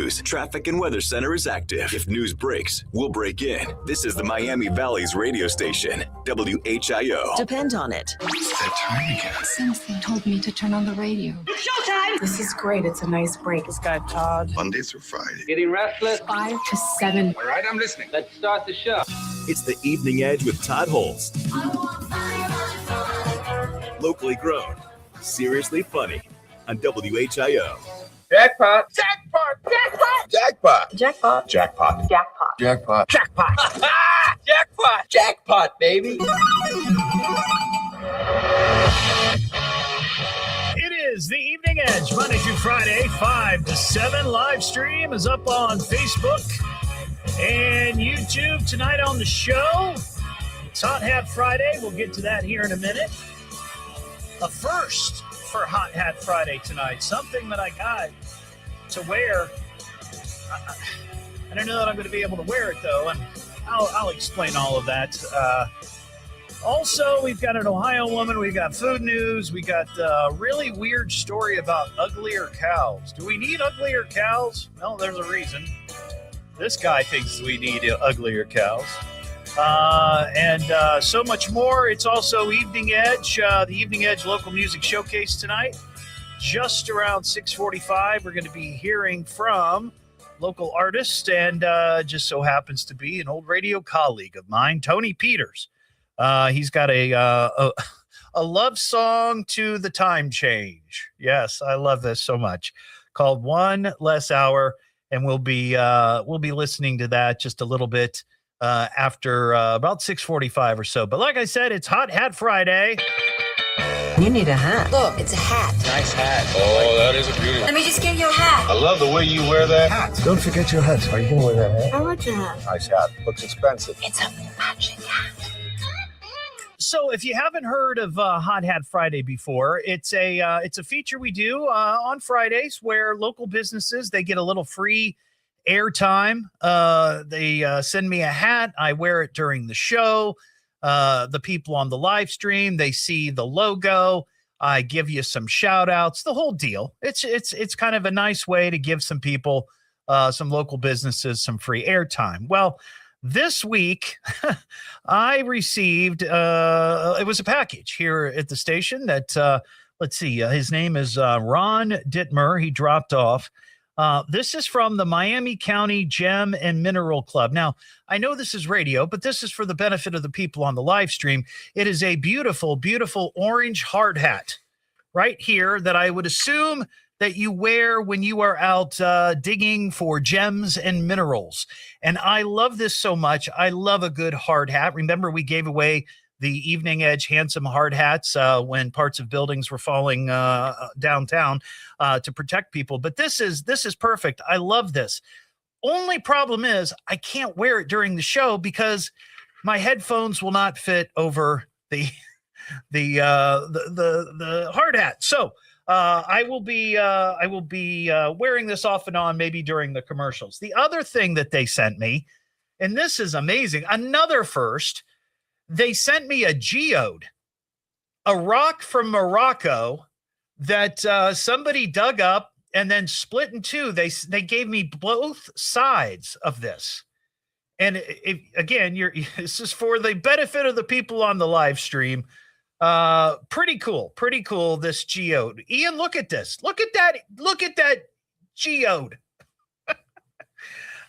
news, traffic, and weather center is active. If news breaks, we'll break in. This is the Miami Valley's radio station, WHIO. Depend on it. It's that time again. Something told me to turn on the radio. It's showtime! This is great. It's a nice break. This guy, Todd. Monday through Friday. Getting restless? 5 to 7. All right, I'm listening. Let's start the show. It's the Evening Edge with Todd Hollst. Locally grown, seriously funny on WHIO. Jackpot! Jackpot! Jackpot! Jackpot. Jackpot! Jackpot. Jackpot! Jackpot! Jackpot! Jackpot, baby! It is the Evening Edge, Monday through Friday, 5 to 7. Live stream is up on Facebook and YouTube tonight on the show. It's Hot Hat Friday. We'll get to that here in a minute. A first for Hot Hat Friday tonight. Something that I got to wear. I don't know that I'm going to be able to wear it, though, and I'll explain all of that. Also, we've got an Ohio woman. We've got food news. We got a really weird story about uglier cows. Do we need uglier cows? Well, there's a reason. This guy thinks we need uglier cows. And so much more. It's also Evening Edge, the Evening Edge Local Music Showcase tonight. Just around 6:45, we're going to be hearing from local artists, and just so happens to be an old radio colleague of mine, Tony Peters. He's got a love song to the time change. Yes, I love this so much. Called One Less Hour, and we'll be listening to that just a little bit after about 6:45 or so. But like I said, it's Hot Hat Friday. You need a hat. Look, it's a hat. Nice hat. Oh, that is a beauty. Let me just give you a hat. I love the way you wear that hat. Don't forget your hat. Are you going to wear that hat? I like your hat. Nice hat. Looks expensive. It's a magic hat. So if you haven't heard of Hot Hat Friday before, it's a feature we do on Fridays where local businesses, they get a little free airtime. They send me a hat. I wear it during the show. The people on the live stream, they see the logo. I give you some shout outs, the whole deal. It's kind of a nice way to give some people, some local businesses, some free airtime. Well, this week I received, it was a package here at the station that, let's see, his name is Ron Dittmer. He dropped off. This is from the Miami County Gem and Mineral Club. Now, I know this is radio, but this is for the benefit of the people on the live stream. It is a beautiful, beautiful orange hard hat right here that I would assume that you wear when you are out digging for gems and minerals. And I love this so much. I love a good hard hat. Remember, we gave away the Evening Edge handsome hard hats when parts of buildings were falling downtown to protect people. But this is perfect. I love this. Only problem is I can't wear it during the show because my headphones will not fit over the hard hat. So I will be wearing this off and on, maybe during the commercials. The other thing that they sent me, and this is amazing, another first. They sent me a geode, a rock from Morocco that somebody dug up and then split in two. They gave me both sides of this. And this is for the benefit of the people on the live stream. Pretty cool, this geode. Ian, look at this. Look at that geode.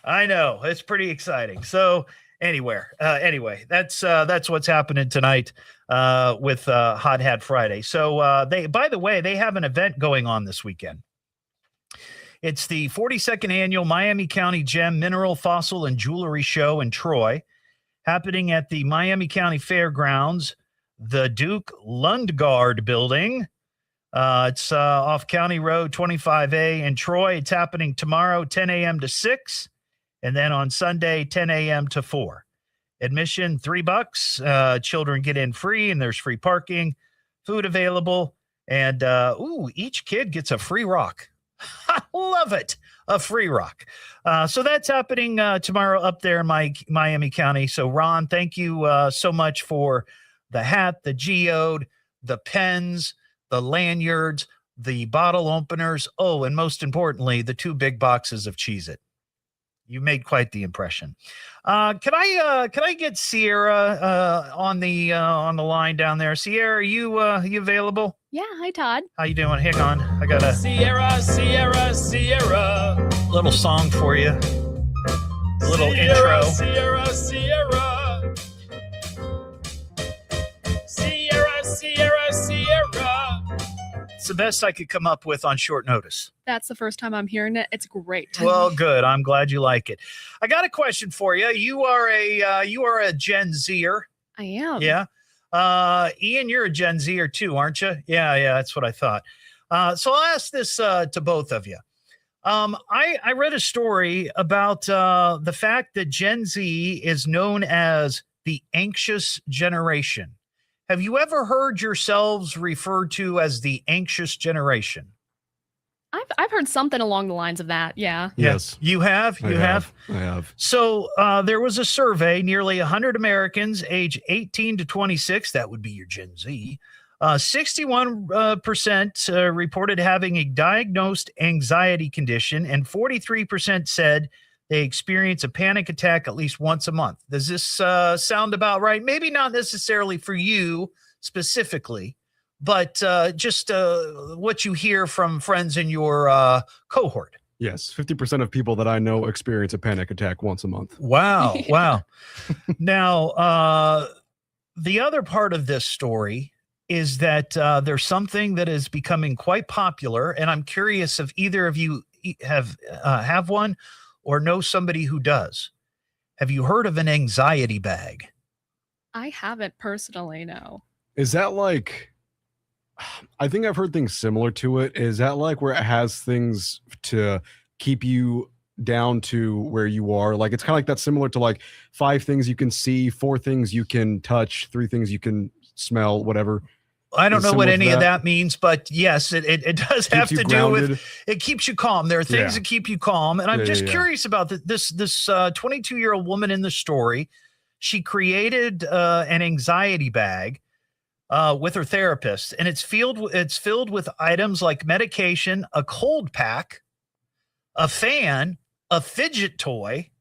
I know, it's pretty exciting. So anyway, that's what's happening tonight with Hot Hat Friday. So by the way, they have an event going on this weekend. It's the 42nd annual Miami County Gem, Mineral, Fossil, and Jewelry Show in Troy, happening at the Miami County Fairgrounds, the Duke Lundgaard Building. It's off County Road 25A in Troy. It's happening tomorrow, 10 a.m. to 6, and then on Sunday, 10 a.m. to 4. Admission, $3. Children get in free, and there's free parking, food available, and each kid gets a free rock. I love it. A free rock. So that's happening tomorrow up there in Miami County. So, Ron, thank you so much for the hat, the geode, the pens, the lanyards, the bottle openers, and most importantly, the 2 big boxes of Cheez-It. You made quite the impression. Can I get Sierra on the line down there? Sierra, are you available? Yeah, hi Todd. How you doing? Hang on, I got a Sierra. little song for you. Little intro. Sierra. It's the best I could come up with on short notice. That's the first time I'm hearing it. It's great. Well, good. I'm glad you like it. I got a question for you. You are a Gen Zer. I am. Yeah. Ian, you're a Gen Zer too, aren't you? Yeah, that's what I thought. So I'll ask this to both of you. I read a story about the fact that Gen Z is known as the anxious generation. Have you ever heard yourselves referred to as the anxious generation? I've heard something along the lines of that. Yeah. Yes. You have? I have. So there was a survey, nearly 100 Americans age 18 to 26. That would be your Gen Z. 61% reported having a diagnosed anxiety condition, and 43% said they experience a panic attack at least once a month. Does this sound about right? Maybe not necessarily for you specifically, but just what you hear from friends in your cohort. Yes, 50% of people that I know experience a panic attack once a month. Wow. Wow. Now, the other part of this story is that there's something that is becoming quite popular, and I'm curious if either of you have one or know somebody who does. Have you heard of an anxiety bag? I haven't personally, no. Is that like, I think I've heard things similar to it. Is that like where it has things to keep you down to where you are? Like, it's kind of like that, similar to like 5 things you can see, 4 things you can touch, 3 things you can smell, whatever. I don't know what any of that means, but yes, it does have to do with, it keeps you calm. There are things that keep you calm. And I'm just curious about this 22-year-old woman in the story. She created an anxiety bag with her therapist, and it's filled with items like medication, a cold pack, a fan, a fidget toy,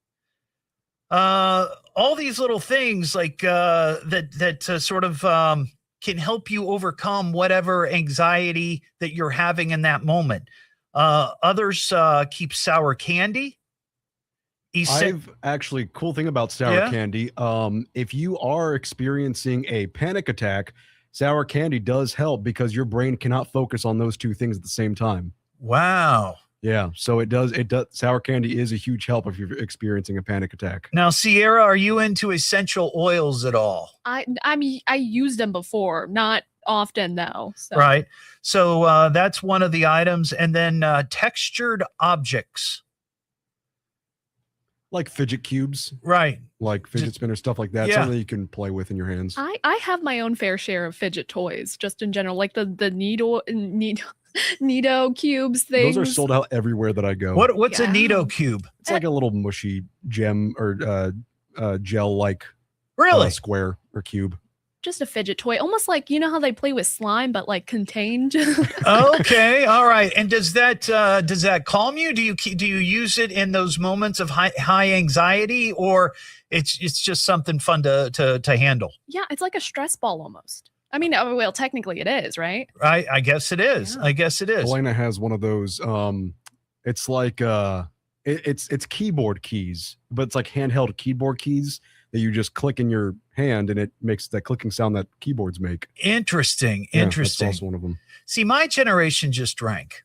all these little things like that sort of can help you overcome whatever anxiety that you're having in that moment. Others keep sour candy. I've actually, cool thing about sour candy, if you are experiencing a panic attack, sour candy does help because your brain cannot focus on those 2 things at the same time. Wow. Yeah, so it does. Sour candy is a huge help if you're experiencing a panic attack. Now, Sierra, are you into essential oils at all? I mean, I used them before, not often though. So. Right. So that's one of the items. And then textured objects. Like fidget cubes. Right. Like fidget spinners, stuff like that. Yeah. Something you can play with in your hands. I have my own fair share of fidget toys, just in general, like the Nido cubes things. Those are sold out everywhere that I go. What's a Nido cube? It's like a little mushy gem or gel like square or cube. Just a fidget toy, almost like, you know how they play with slime, but like contained. Okay, all right. And does that calm you? Do you use it in those moments of high anxiety, or it's just something fun to handle? Yeah, it's like a stress ball almost. I mean, well, technically it is, right? I guess it is. Yeah. I guess it is. Elena has one of those. It's like it's keyboard keys, but it's like handheld keyboard keys that you just click in your hand, and it makes that clicking sound that keyboards make. Interesting. Yeah, that's also one of them. See, my generation just drank.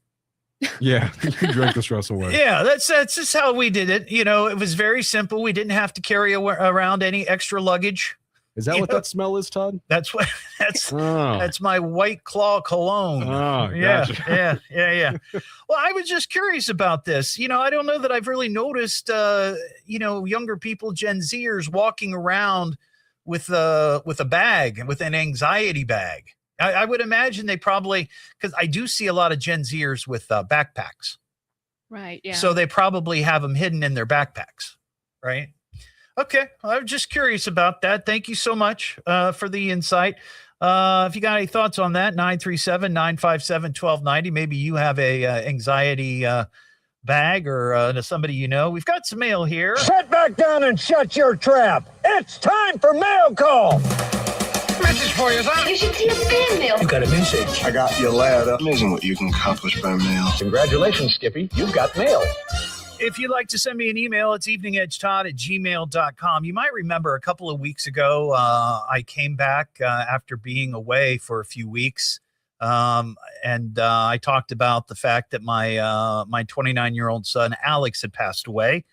Yeah, you drank the stress away. Yeah, that's just how we did it. You know, it was very simple. We didn't have to carry around any extra luggage. Is that what that smell is, Todd? That's my White Claw cologne. Oh, gotcha. Yeah. Well, I was just curious about this. You know, I don't know that I've really noticed, younger people, Gen Zers, walking around with a bag, with an anxiety bag. I would imagine they probably, because I do see a lot of Gen Zers with backpacks. Right. Yeah. So they probably have them hidden in their backpacks, right? Okay, I'm just curious about that. Thank you so much for the insight. If you got any thoughts on that, 937-957-1290. Maybe you have a anxiety bag or somebody you know. We've got some mail here. Sit back down and shut your trap. It's time for mail call. Message for you, son. You should see a fan mail. You got a message. I got your letter. Amazing what you can accomplish by mail. Congratulations, Skippy. You've got mail. If you'd like to send me an email, it's eveningedgetodd@gmail.com. You might remember a couple of weeks ago, I came back after being away for a few weeks. And I talked about the fact that my 29-year-old son, Alex, had passed away.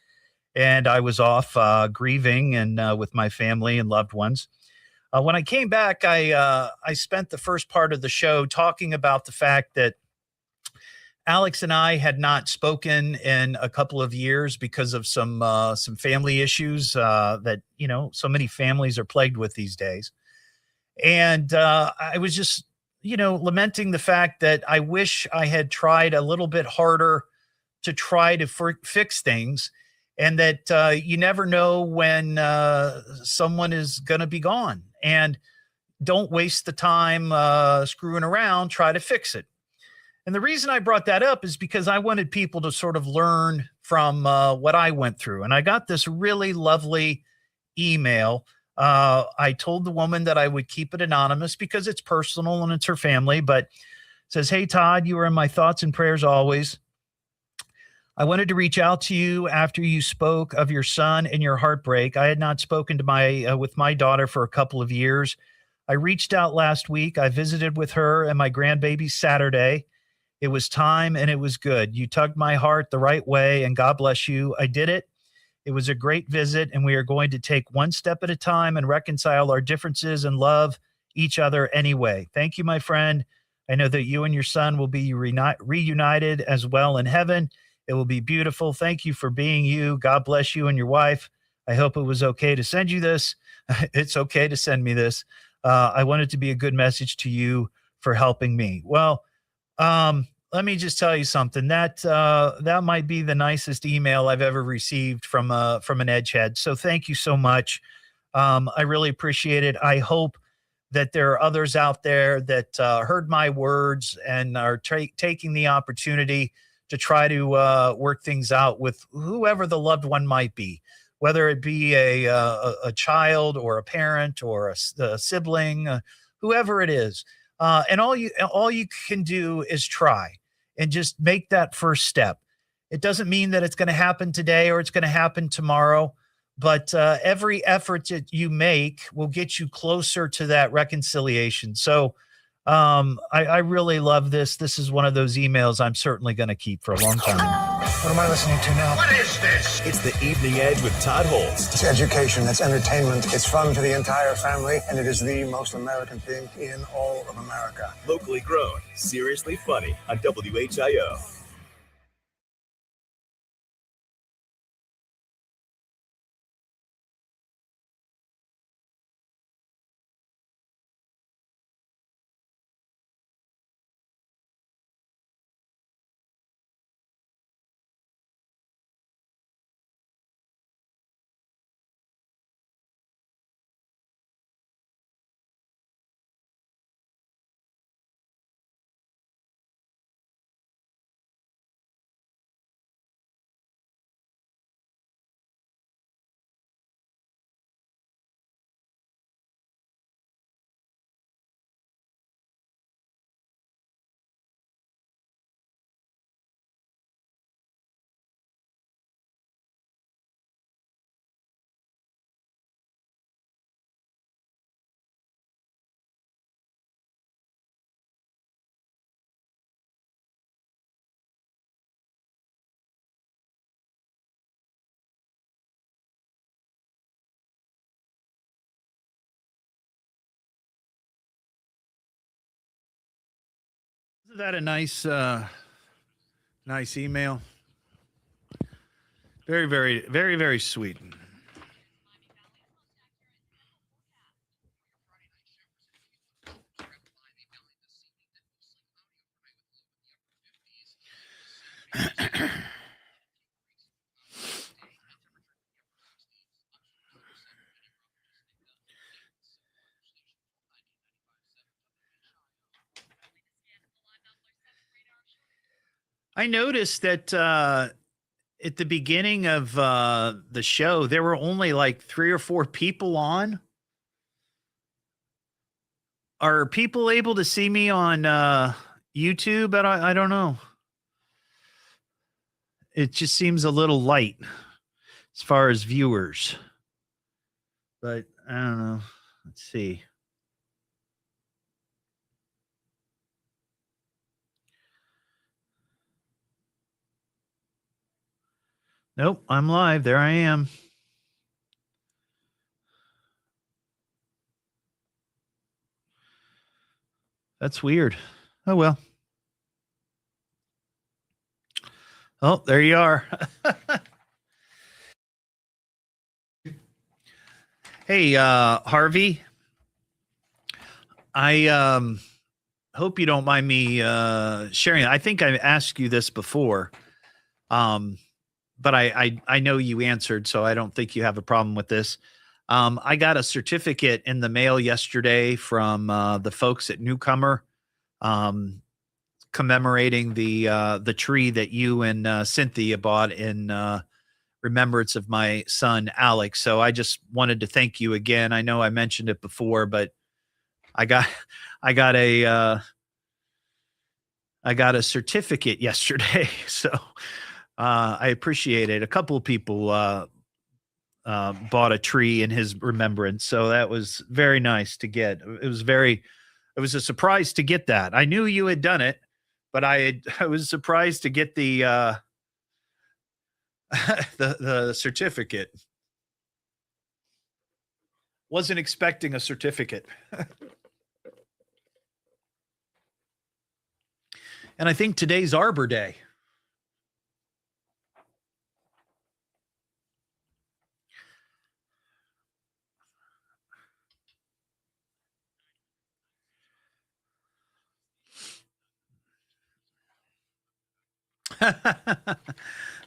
And I was off grieving and with my family and loved ones. When I came back, I spent the first part of the show talking about the fact that Alex and I had not spoken in a couple of years because of some family issues that, so many families are plagued with these days. And I was just, lamenting the fact that I wish I had tried a little bit harder to try to fix things, and that you never know when someone is going to be gone. And don't waste the time screwing around, try to fix it. And the reason I brought that up is because I wanted people to sort of learn from what I went through. And I got this really lovely email. I told the woman that I would keep it anonymous because it's personal and it's her family, but it says, "Hey, Todd, you are in my thoughts and prayers always. I wanted to reach out to you after you spoke of your son and your heartbreak. I had not spoken to with my daughter for a couple of years. I reached out last week. I visited with her and my grandbaby Saturday. It was time and it was good. You tugged my heart the right way, and God bless you. I did it. It was a great visit, and we are going to take one step at a time and reconcile our differences and love each other anyway. Thank you, my friend. I know that you and your son will be reunited as well in heaven. It will be beautiful. Thank you for being you. God bless you and your wife. I hope it was okay to send you this. It's okay to send me this. I want it to be a good message to you for helping me." Well, let me just tell you something. That might be the nicest email I've ever received from an edgehead. So thank you so much. I really appreciate it. I hope that there are others out there that heard my words and are taking the opportunity to try to work things out with whoever the loved one might be, whether it be a child or a parent or a sibling, whoever it is. And all you can do is try and just make that first step. It doesn't mean that it's going to happen today or it's going to happen tomorrow, but every effort that you make will get you closer to that reconciliation. So I really love this. This is one of those emails I'm certainly going to keep for a long time. What am I listening to now? What is this? It's the Evening Edge with Todd Hollst. It's education, it's entertainment, it's fun for the entire family, and it is the most American thing in all of America. Locally grown, seriously funny on WHIO. Isn't that a nice email? Very, very, very, very sweet. I noticed that at the beginning of the show, there were only like 3 or 4 people on. Are people able to see me on YouTube? But I don't know. It just seems a little light as far as viewers. But I don't know. Let's see. Nope, I'm live. There I am. That's weird. Oh, well. Oh, there you are. Hey, Harvey. I hope you don't mind me sharing. I think I asked you this before, but I know you answered, so I don't think you have a problem with this. I got a certificate in the mail yesterday from the folks at Newcomer, commemorating the tree that you and Cynthia bought in remembrance of my son Alex. So I just wanted to thank you again. I know I mentioned it before, but I got a certificate yesterday. So I appreciate it. A couple of people bought a tree in his remembrance. So that was very nice to get. It was a surprise to get that. I knew you had done it, but I was surprised to get the the certificate. Wasn't expecting a certificate. And I think today's Arbor Day.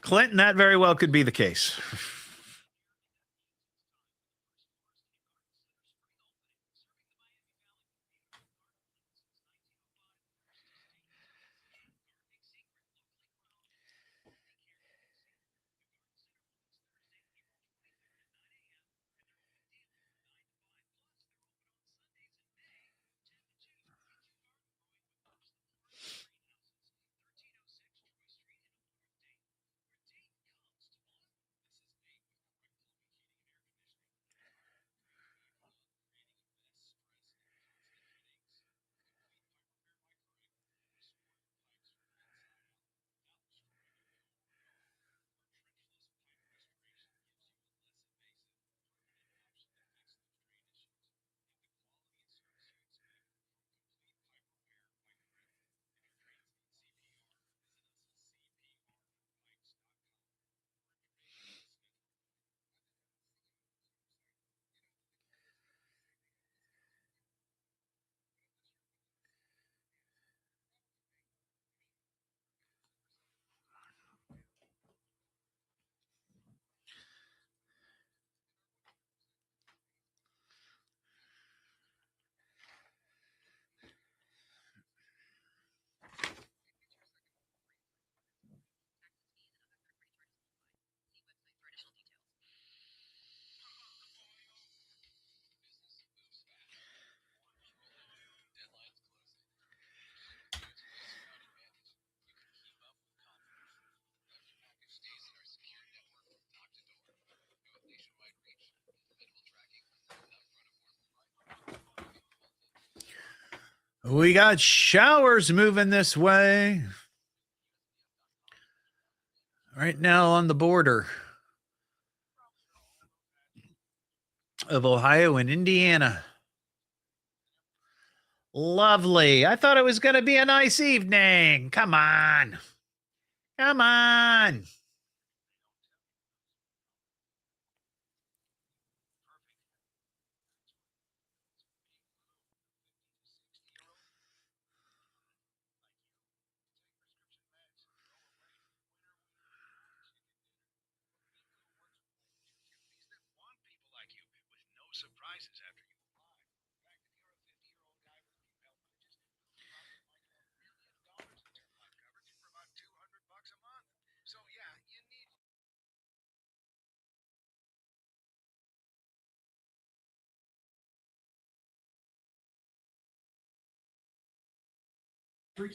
Clinton, that very well could be the case. We got showers moving this way. Right now on the border of Ohio and Indiana. Lovely. I thought it was going to be a nice evening. Come on. Come on. New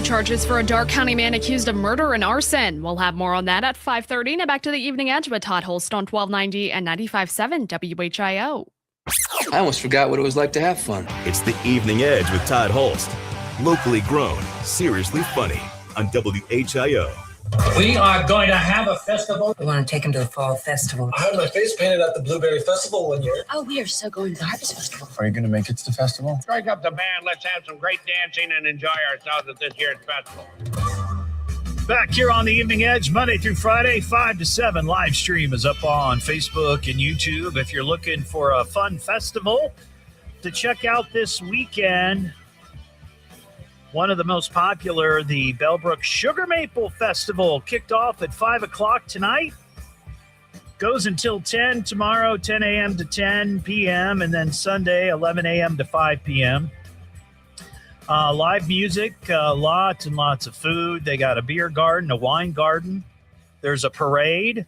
charges for a Dark County man accused of murder and arson. We'll have more on that at 5:30. Now back to the Evening Edge with Todd Hollst on 1290 and 95.7 WHIO. I almost forgot what it was like to have fun. It's the Evening Edge with Todd Hollst. Locally grown, seriously funny on WHIO. We are going to have a festival. We want to take him to the fall festival. I had my face painted at the Blueberry Festival one year. Oh, we are so going to the Harvest Festival. Are you going to make it to the festival? Strike up the band. Let's have some great dancing and enjoy ourselves at this year's festival. Back here on the Evening Edge, Monday through Friday, 5 to 7. Live stream is up on Facebook and YouTube. If you're looking for a fun festival to check out this weekend, one of the most popular, the Bellbrook Sugar Maple Festival, kicked off at 5 o'clock tonight. Goes until 10 tomorrow, 10 a.m. to 10 p.m., and then Sunday, 11 a.m. to 5 p.m. Live music, lots and lots of food. They got a beer garden, a wine garden. There's a parade,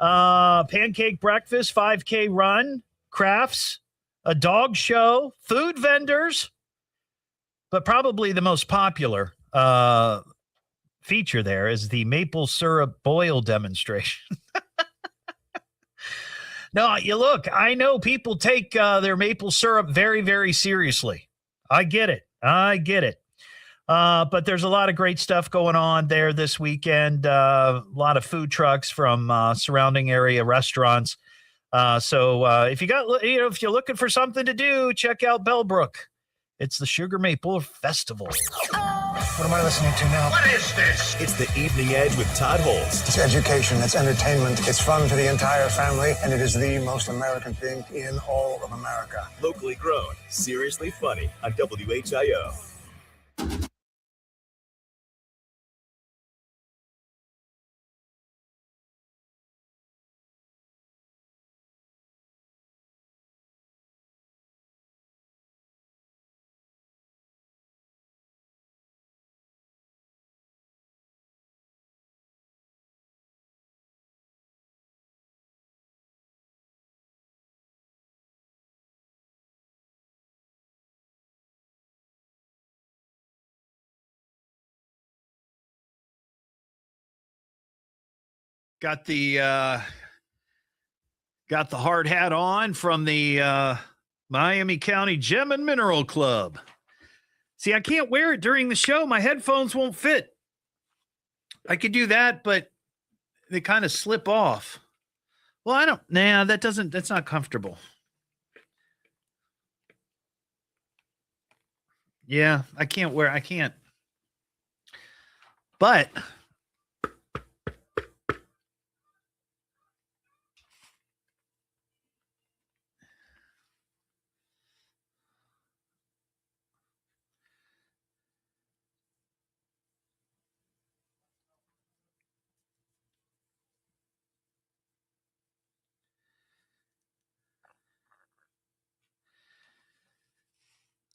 pancake breakfast, 5K run, crafts, a dog show, food vendors. But probably the most popular feature there is the maple syrup boil demonstration. No, you look, I know people take their maple syrup very, very seriously. I get it. But there's a lot of great stuff going on there this weekend. A lot of food trucks from surrounding area restaurants. So if if you're looking for something to do, check out Bellbrook. It's the Sugar Maple Festival. What am I listening to now? What is this? It's the Evening Edge with Todd Hollst. It's education, it's entertainment, it's fun for the entire family, and it is the most American thing in all of America. Locally grown, seriously funny on WHIO. Got the hard hat on from the Miami County Gem and Mineral Club. See, I can't wear it during the show. My headphones won't fit. I could do that, but they kind of slip off. Well, that's not comfortable. Yeah, I can't. But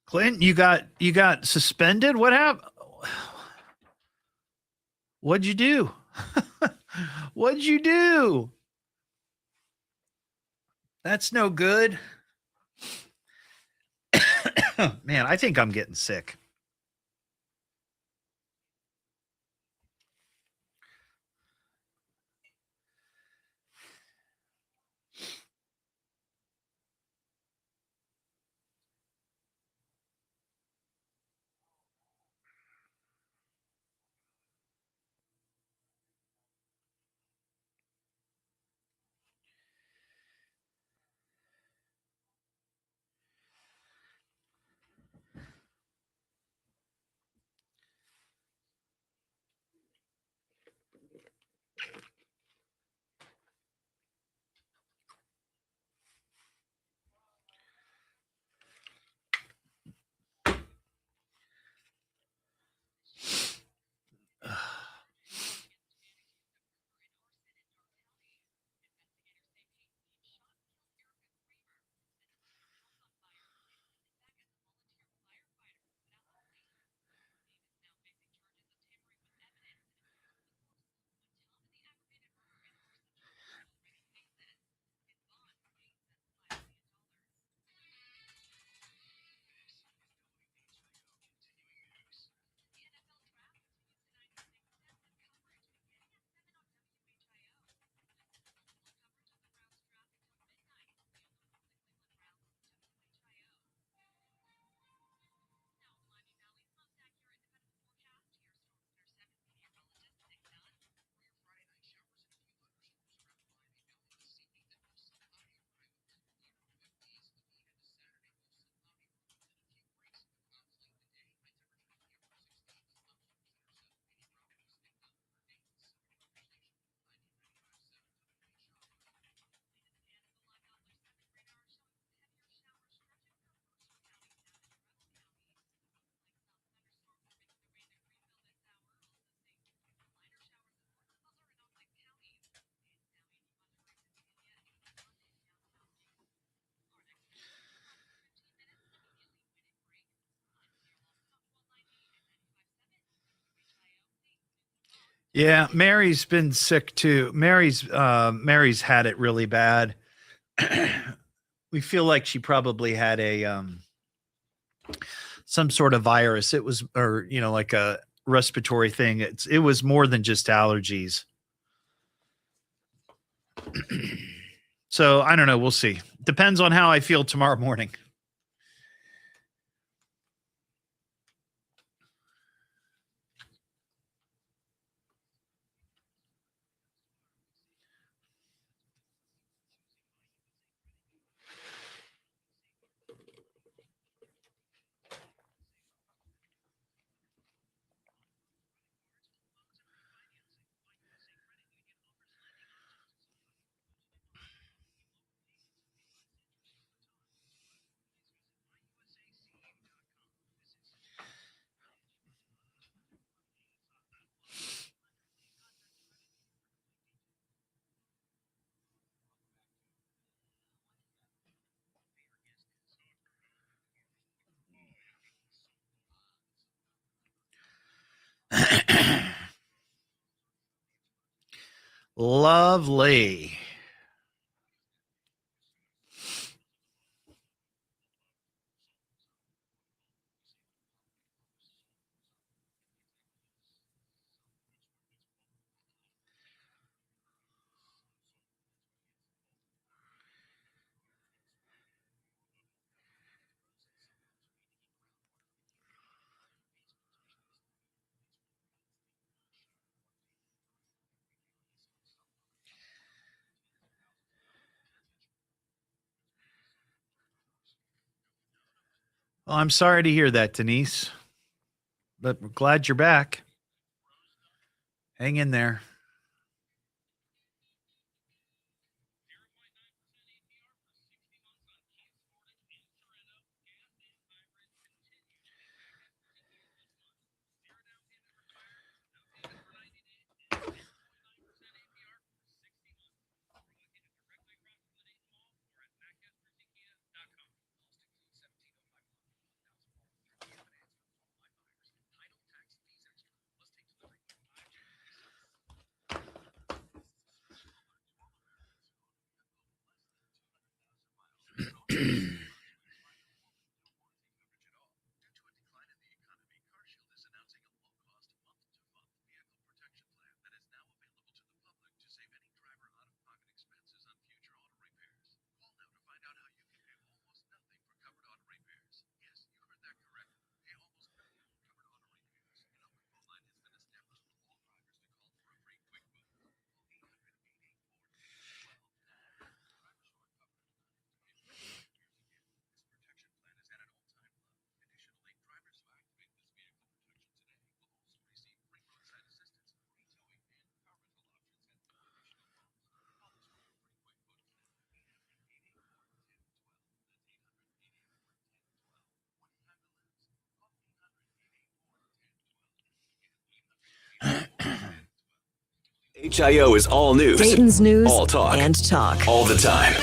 Clint, you got suspended? What happened? What'd you do? What'd you do? That's no good. Man, I think I'm getting sick. Yeah, Mary's been sick too. Mary's had it really bad. We feel like she probably had a some sort of virus. It was, or like a respiratory thing. It was more than just allergies. So I don't know. We'll see. Depends on how I feel tomorrow morning. Lovely. Well, I'm sorry to hear that, Denise, but we're glad you're back. Hang in there. HIO is all news, Dayton's news, all talk, and talk. all the time.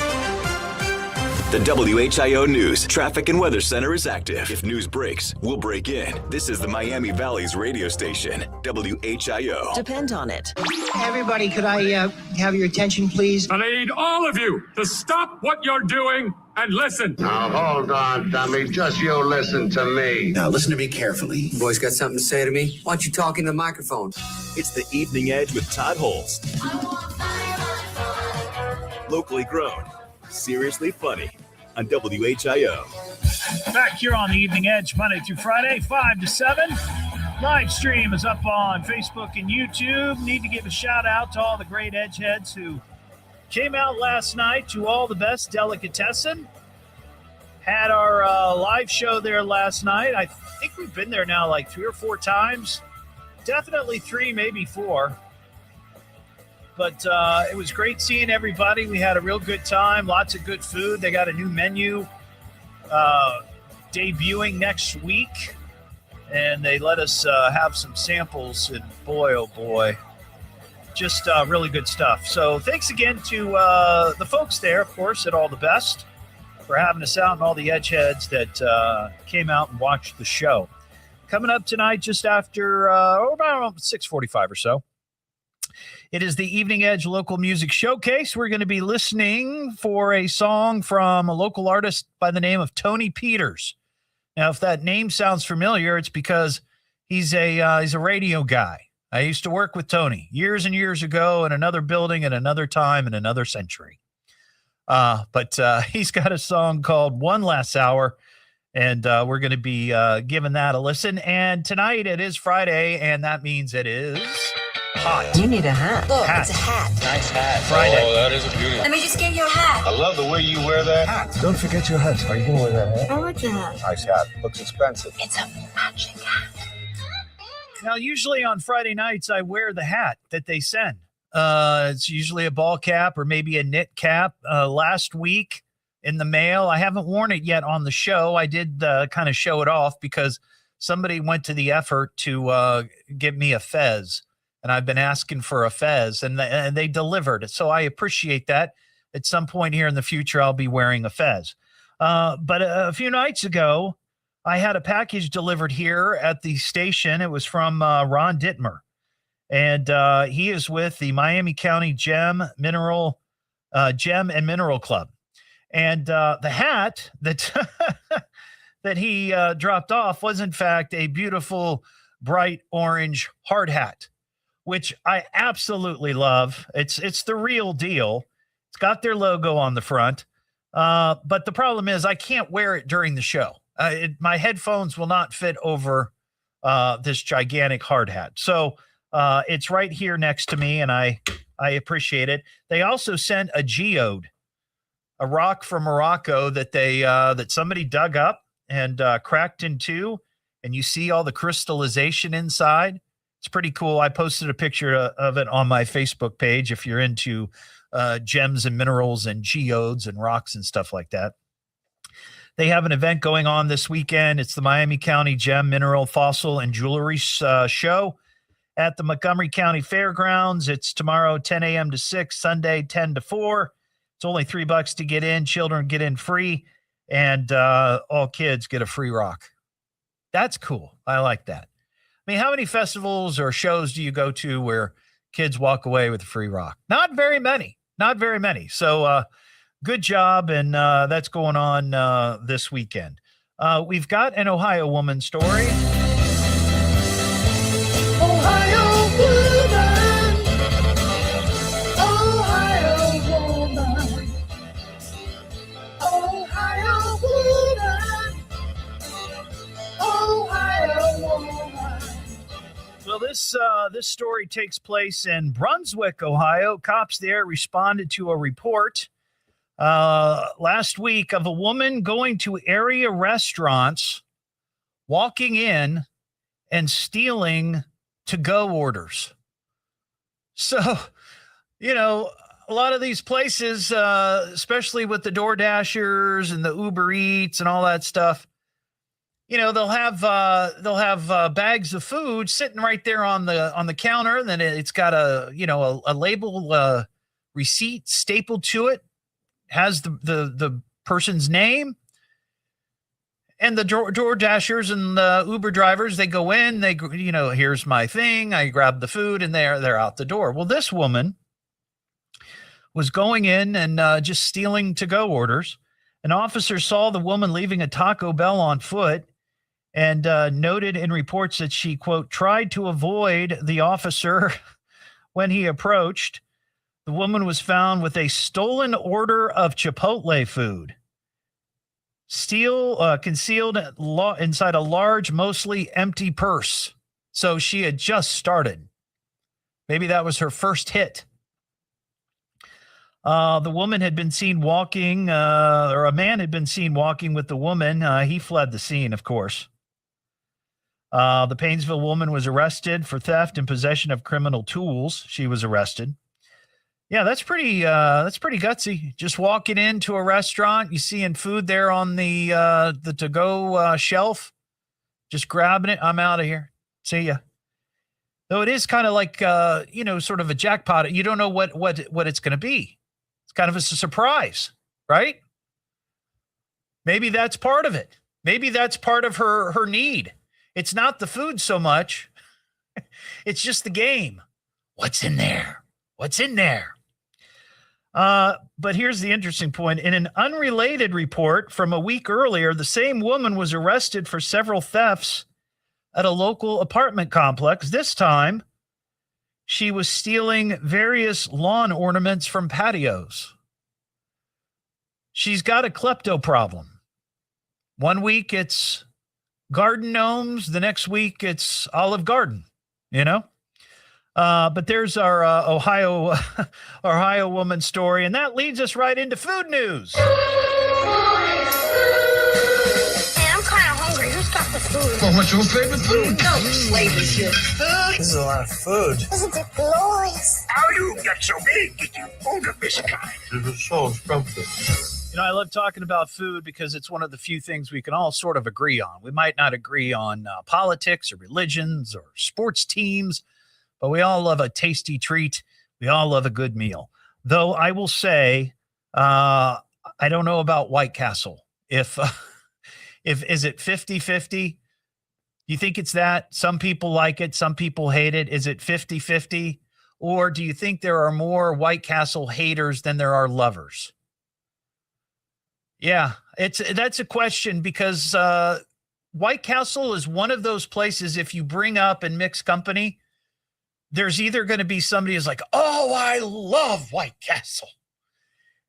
The WHIO News Traffic and Weather Center is active. If news breaks, we'll break in. This is the Miami Valley's radio station, WHIO. Depend on it. Everybody, could I have your attention, please? I need all of you to stop what you're doing and listen. Now, hold on, dummy. Just you listen to me. Now, listen to me carefully. Boys got something to say to me? Why don't you talk into the microphone? It's the Evening Edge with Todd Hollst. Locally grown, seriously funny on WHIO. Back here on the Evening Edge, Monday through Friday, 5 to 7. Live stream is up on Facebook and YouTube. Need to give a shout out to all the great Edge heads who came out last night to All the Best Delicatessen. Had our live show there last night. I think we've been there now like 3 or 4 times. Definitely 3, maybe 4. But it was great seeing everybody. We had a real good time. Lots of good food. They got a new menu debuting next week. And they let us have some samples. And boy, oh boy, just really good stuff. So thanks again to the folks there, of course, at All the Best for having us out and all the Edge heads that came out and watched the show. Coming up tonight just after about 6:45 or so. It is the Evening Edge Local Music Showcase. We're going to be listening for a song from a local artist by the name of Tony Peters. Now, if that name sounds familiar, it's because he's a radio guy. I used to work with Tony years and years ago in another building at another time in another century. But he's got a song called One Last Hour, and we're going to be giving that a listen. And tonight it is Friday, and that means it is hot. You need a hat. Look, Hat. it's a hat. Nice hat. Friday. Oh, that is a beauty. Let me just get you a hat. I love the way you wear that hat. Don't forget your hat. Are you going to wear that hat? I like the hat. Nice hat. Looks expensive. It's a matching hat. Now, usually on Friday nights, I wear the hat that they send. It's usually a ball cap or maybe a knit cap. Last week in the mail, I haven't worn it yet on the show. I did kind of show it off because somebody went to the effort to get me a fez. And I've been asking for a fez, and they delivered. So I appreciate that. At some point here in the future, I'll be wearing a fez. But a few nights ago, I had a package delivered here at the station. It was from Ron Dittmer, and he is with the Miami County Gem and Mineral Club. And the hat that that he dropped off was, in fact, a beautiful bright orange hard hat, which I absolutely love. It's the real deal. It's got their logo on the front. But the problem is I can't wear it during the show. My headphones will not fit over this gigantic hard hat. So it's right here next to me, and I appreciate it. They also sent a geode, a rock from Morocco that that somebody dug up and cracked in two, and you see all the crystallization inside. It's pretty cool. I posted a picture of it on my Facebook page if you're into gems and minerals and geodes and rocks and stuff like that. They have an event going on this weekend. It's the Miami County Gem, Mineral, Fossil, and Jewelry Show at the Montgomery County Fairgrounds. It's tomorrow, 10 a.m. to 6, Sunday, 10 to 4. It's only $3 to get in. Children get in free, and all kids get a free rock. That's cool. I like that. I mean, how many festivals or shows do you go to where kids walk away with a free rock? Not very many. Not very many. So good job, and that's going on this weekend. We've got an Ohio woman story. Ohio woman, Ohio woman, Ohio woman, Ohio woman. Well, this story takes place in Brunswick, Ohio. Cops there responded to a report last week of a woman going to area restaurants, walking in and stealing to-go orders. So, you know, a lot of these places, especially with the DoorDashers and the Uber Eats and all that stuff, you know, they'll have bags of food sitting right there on the counter, and then it's got a label receipt stapled to it, has the person's name. And the DoorDashers and the Uber drivers, they go in, here's my thing. I grab the food, and they're out the door. Well, this woman was going in and just stealing to-go orders. An officer saw the woman leaving a Taco Bell on foot and noted in reports that she, quote, tried to avoid the officer when he approached. The woman was found with a stolen order of Chipotle food, concealed inside a large, mostly empty purse. So she had just started. Maybe that was her first hit. The woman had been seen walking, or a man had been seen walking with the woman. He fled the scene, of course. The Painesville woman was arrested for theft and possession of criminal tools. She was arrested. Yeah, that's pretty gutsy. Just walking into a restaurant, you seeing food there on the to-go shelf, just grabbing it. I'm out of here. See ya. Though it is kind of like sort of a jackpot. You don't know what it's going to be. It's kind of a surprise, right? Maybe that's part of it. Maybe that's part of her need. It's not the food so much. It's just the game. What's in there? What's in there? But here's the interesting point. In an unrelated report from a week earlier, the same woman was arrested for several thefts at a local apartment complex. This time, she was stealing various lawn ornaments from patios. She's got a klepto problem. One week it's garden gnomes. The next week it's Olive Garden, But there's our Ohio woman story, and that leads us right into food news. Hey, I'm kind of hungry. Who's got the food? Well, what's your favorite food? No, flavors your food. This is a lot of food. Isn't it glorious? How you get so big that you food of this kind? This is so scrumptious. I love talking about food because it's one of the few things we can all sort of agree on. We might not agree on politics or religions or sports teams, but we all love a tasty treat. We all love a good meal. Though I will say, I don't know about White Castle. If is it 50-50? You think it's that? Some people like it, some people hate it. Is it 50-50? Or do you think there are more White Castle haters than there are lovers? Yeah, that's a question because White Castle is one of those places, if you bring up and mix company, there's either going to be somebody who's like, oh, I love White Castle.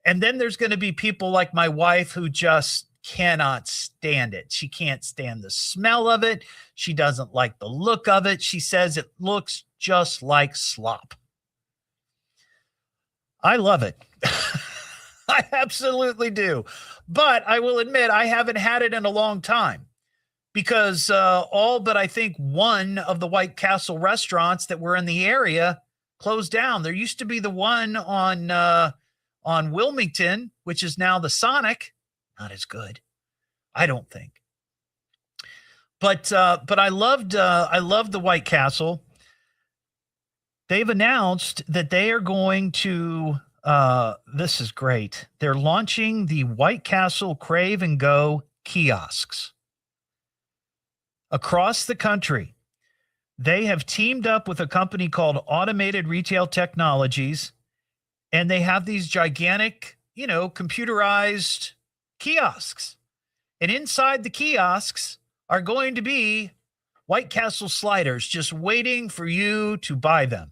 And then there's going to be people like my wife who just cannot stand it. She can't stand the smell of it. She doesn't like the look of it. She says it looks just like slop. I love it. I absolutely do. But I will admit I haven't had it in a long time because all but I think one of the White Castle restaurants that were in the area closed down. There used to be the one on Wilmington, which is now the Sonic. Not as good, I don't think. But I loved the White Castle. They've announced that they are going to this is great. They're launching the White Castle Crave and Go kiosks across the country. They have teamed up with a company called Automated Retail Technologies, and they have these gigantic, computerized kiosks. And inside the kiosks are going to be White Castle sliders just waiting for you to buy them.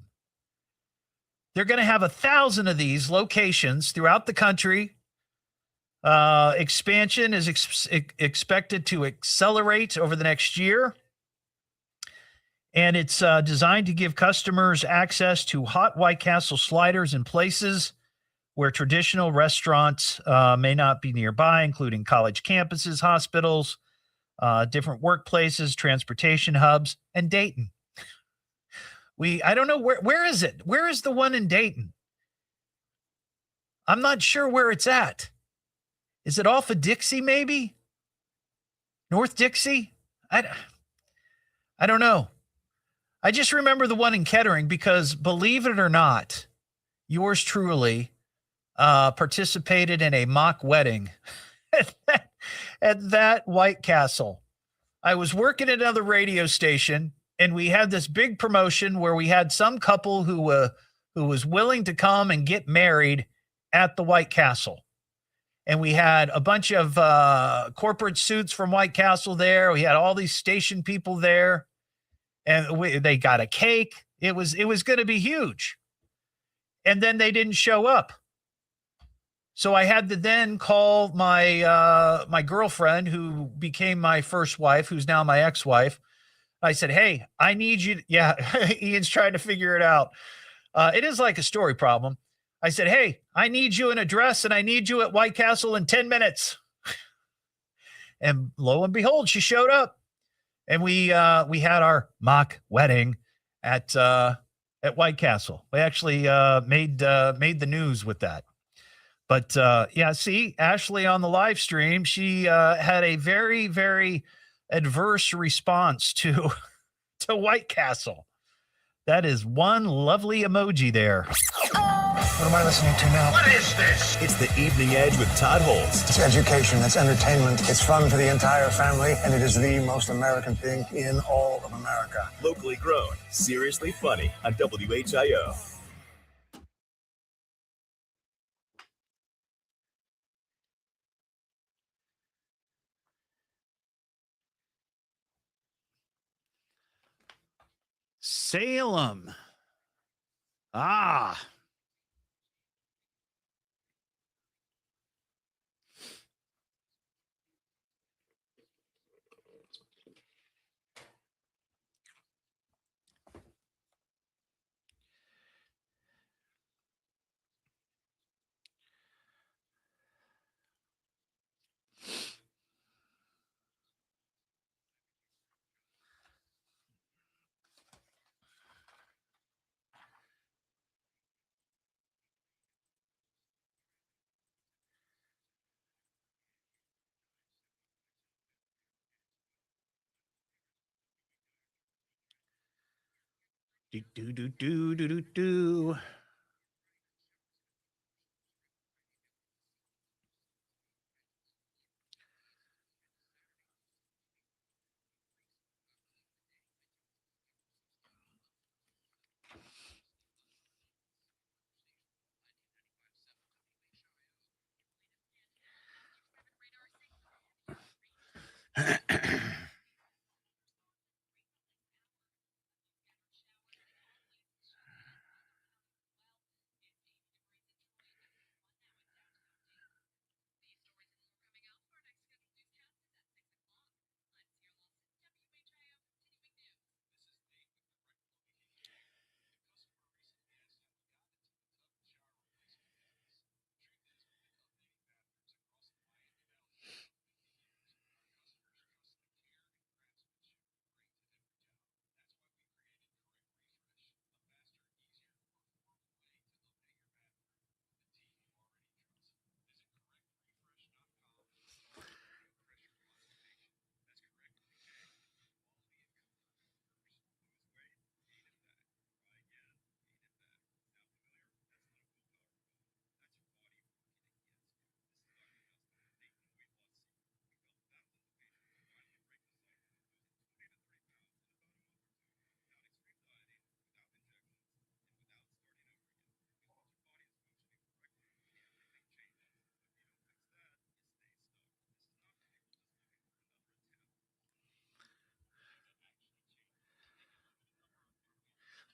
They're going to have 1,000 of these locations throughout the country. Expansion is expected to accelerate over the next year. And it's designed to give customers access to hot White Castle sliders in places where traditional restaurants may not be nearby, including college campuses, hospitals, different workplaces, transportation hubs, and Dayton. I don't know where is it? Where is the one in Dayton? I'm not sure where it's at. Is it off of Dixie, maybe? North Dixie? I don't know. I just remember the one in Kettering because, believe it or not, yours truly participated in a mock wedding at that White Castle. I was working at another radio station, and we had this big promotion where we had some couple who was willing to come and get married at the White Castle. And we had a bunch of corporate suits from White Castle there. We had all these station people there, and they got a cake. It was going to be huge. And then they didn't show up. So I had to then call my girlfriend, who became my first wife, who's now my ex-wife. I said, hey, I need you. Yeah, Ian's trying to figure it out. It is like a story problem. I said, hey, I need you an address, and I need you at White Castle in 10 minutes. And lo and behold, she showed up. And we had our mock wedding at White Castle. We actually made the news with that. But yeah, see, Ashley on the live stream, she had a very, very adverse response to White Castle. That is one lovely emoji there. What am I listening to now? What is this? It's the Evening Edge with Todd Hollst. It's education, it's entertainment, it's fun for the entire family, and it is the most American thing in all of America. Locally grown, seriously funny on WHIO. Salem. Ah. Do, do, do, do, do, do, do.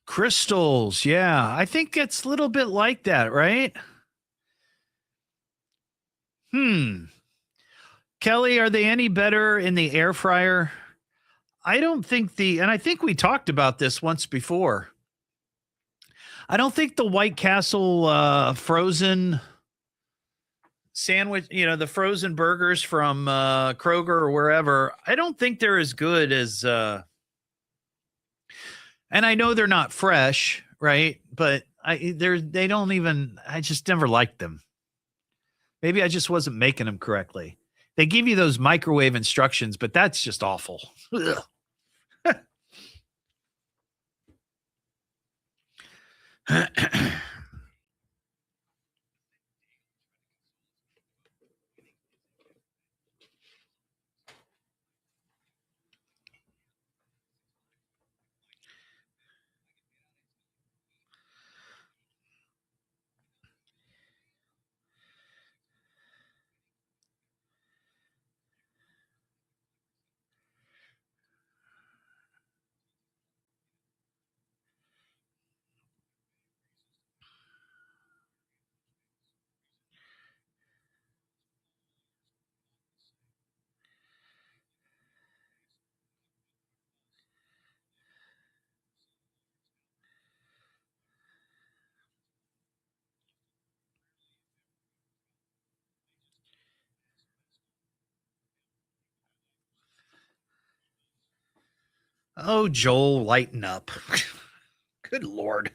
Crystals. Yeah. I think it's a little bit like that, right? Kelly, are they any better in the air fryer? I don't think and I think we talked about this once before. I don't think the White Castle frozen sandwich, the frozen burgers from Kroger or wherever, I don't think they're as good as, and I know they're not fresh, right? But they don't even, I just never liked them. Maybe I just wasn't making them correctly. They give you those microwave instructions, but that's just awful. Ugh. Oh, Joel, lighten up. Good Lord.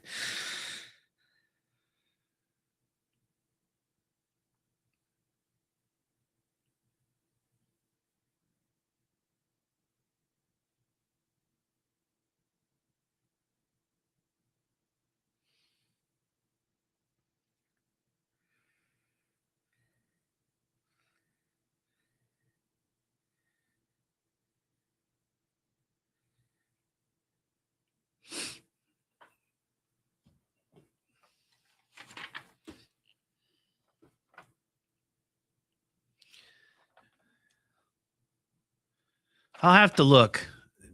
I'll have to look.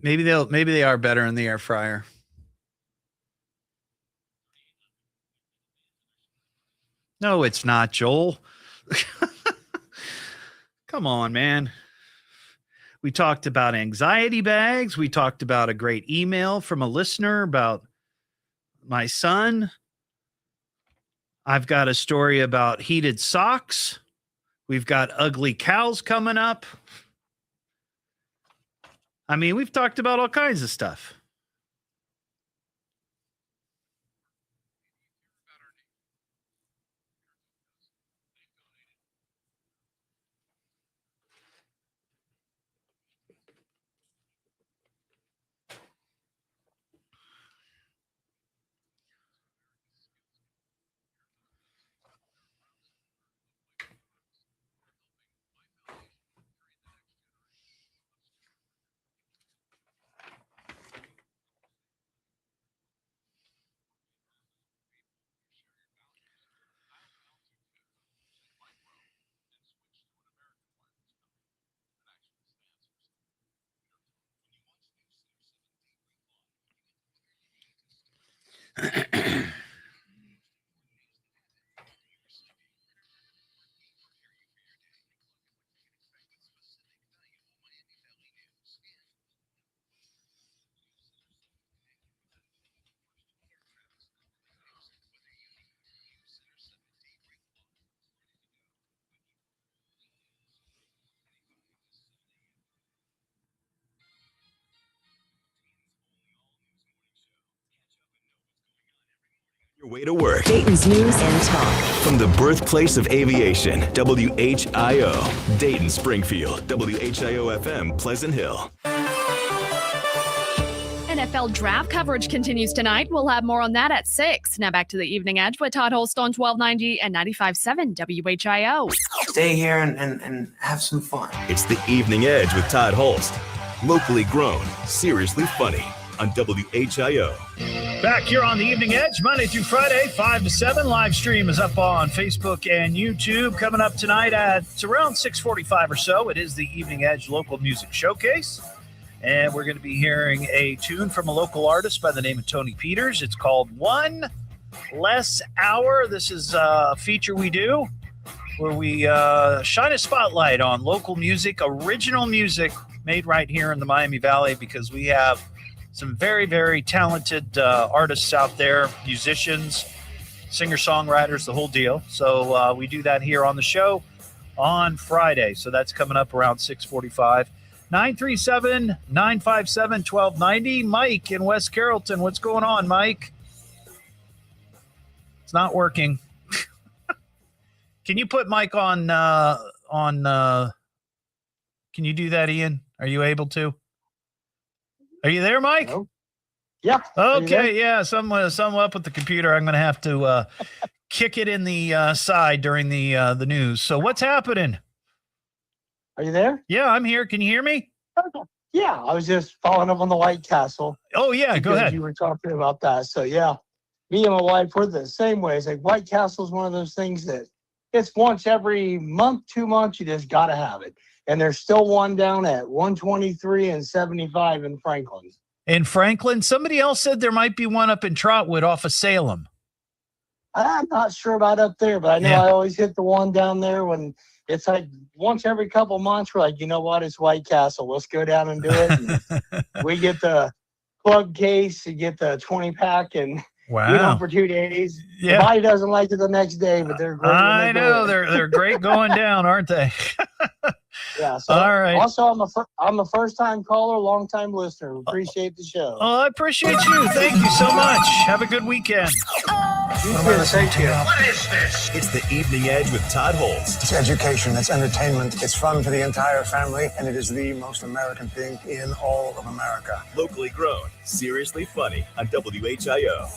Maybe they are better in the air fryer. No, it's not, Joel. Come on, man. We talked about anxiety bags. We talked about a great email from a listener about my son. I've got a story about heated socks. We've got ugly cows coming up. I mean, we've talked about all kinds of stuff. Your way to work. Dayton's news and talk. From the birthplace of aviation, WHIO, Dayton, Springfield, WHIO FM, Pleasant Hill. NFL draft coverage continues tonight. We'll have more on that at 6. Now back to the Evening Edge with Todd Hollst on 1290 and 95.7 WHIO. Stay here and have some fun. It's the Evening Edge with Todd Hollst. Locally grown, seriously funny on WHIO. Back here on the Evening Edge, Monday through Friday, 5 to 7. Live stream is up on Facebook and YouTube. Coming up tonight at around 6:45 or so, it is the Evening Edge Local Music Showcase. And we're going to be hearing a tune from a local artist by the name of Tony Peters. It's called One Less Hour. This is a feature we do where we shine a spotlight on local music, original music made right here in the Miami Valley, because we have some very, very talented artists out there, musicians, singer-songwriters, the whole deal. So we do that here on the show on Friday. So that's coming up around 6:45. 937-957-1290. Mike in West Carrollton. What's going on, Mike? It's not working. Can you put Mike on can you do that, Ian? Are you able to? Are you there, Mike? Hello? Yeah. Okay, yeah. Some up with the computer. I'm going to have to kick it in the side during the news. So what's happening? Are you there? Yeah, I'm here. Can you hear me? Okay. Yeah, I was just following up on the White Castle. Oh, yeah, go ahead. You were talking about that. So, yeah, me and my wife, we're the same way. It's like White Castle is one of those things that it's once every month, 2 months, you just got to have it. And there's still one down at 123 and 75 in Franklin. In Franklin? Somebody else said there might be one up in Trotwood off of Salem. I'm not sure about up there, but I know I always hit the one down there when it's like once every couple months, we're like, you know what? It's White Castle. Let's go down and do it. And we get the plug case, you get the 20-pack, and wow, we don't for 2 days. Yeah. The body doesn't like it the next day, but they're great. I know. They're great going down, aren't they? Yeah. So all right. Also, I'm a first-time caller, long-time listener. Appreciate the show. Oh, I appreciate you. Thank you so much. Have a good weekend. Thank you. What is this? It's the Evening Edge with Todd Hollst. It's education, it's entertainment, it's fun for the entire family, and it is the most American thing in all of America. Locally grown, seriously funny on WHIO.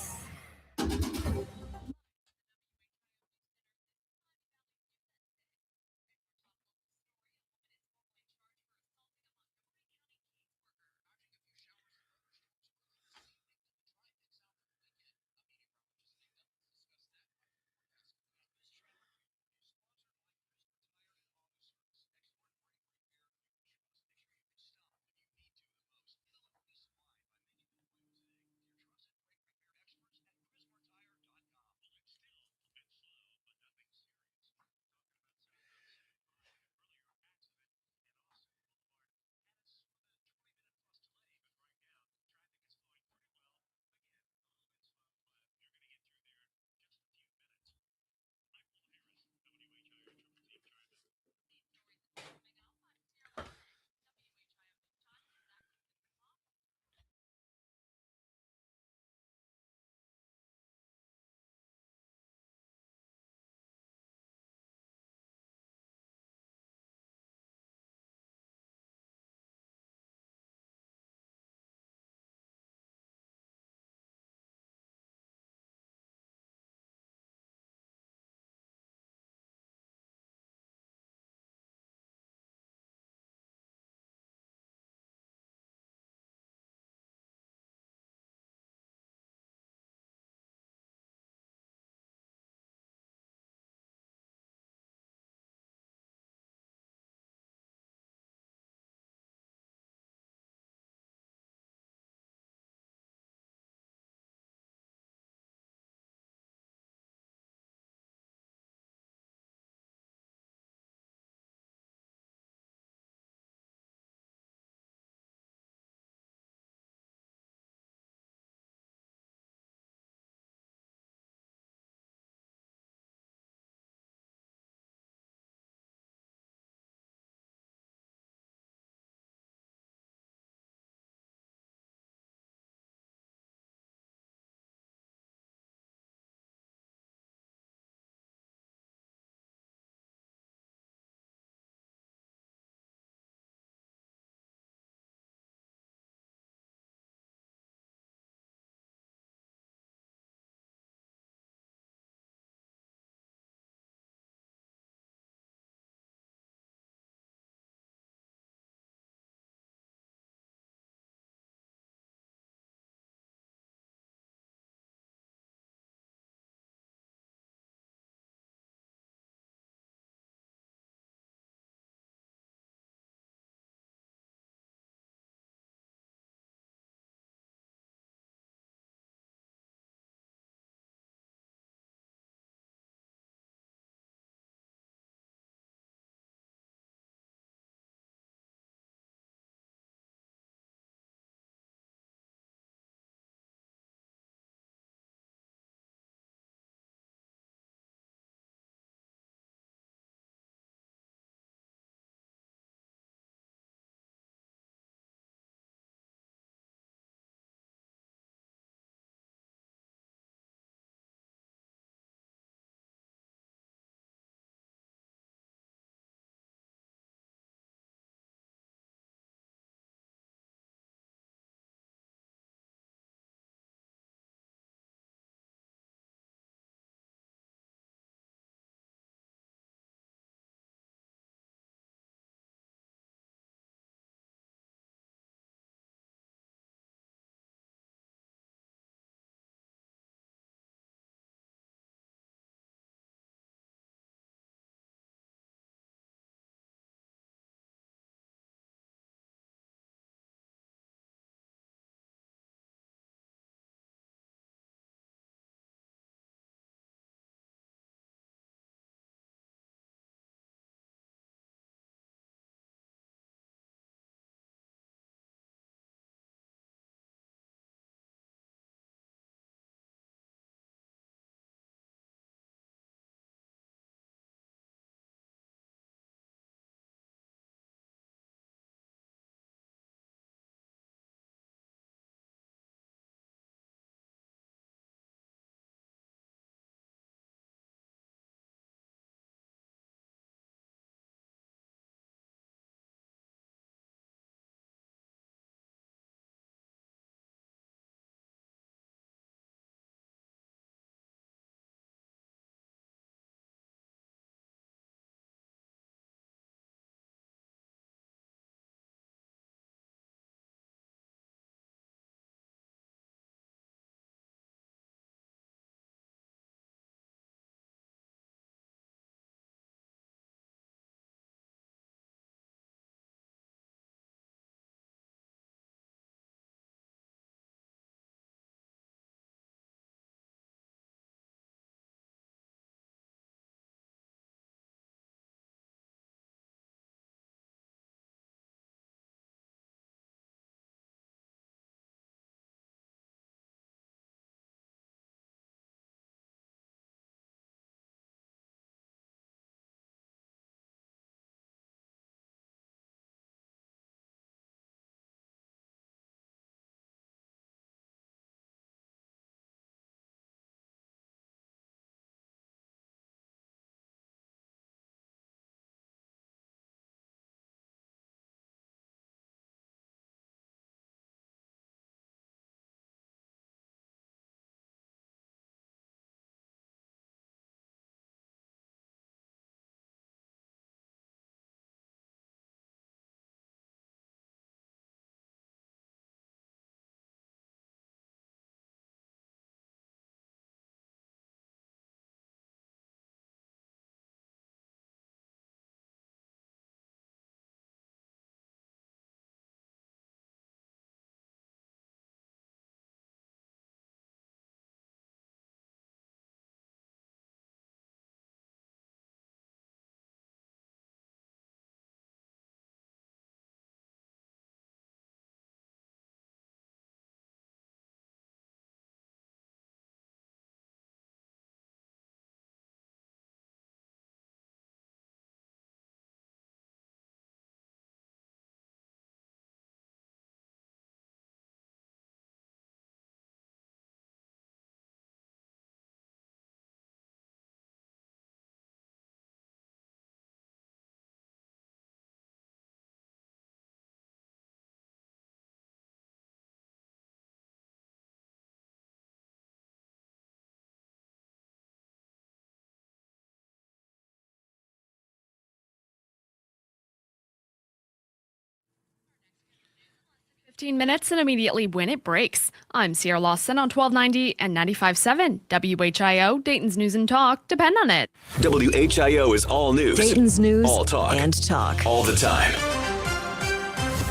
15 minutes and immediately when it breaks. I'm Sierra Lawson on 1290 and 95.7 WHIO, Dayton's News and Talk. Depend on it. WHIO is all news. Dayton's News all talk. and talk. All the time.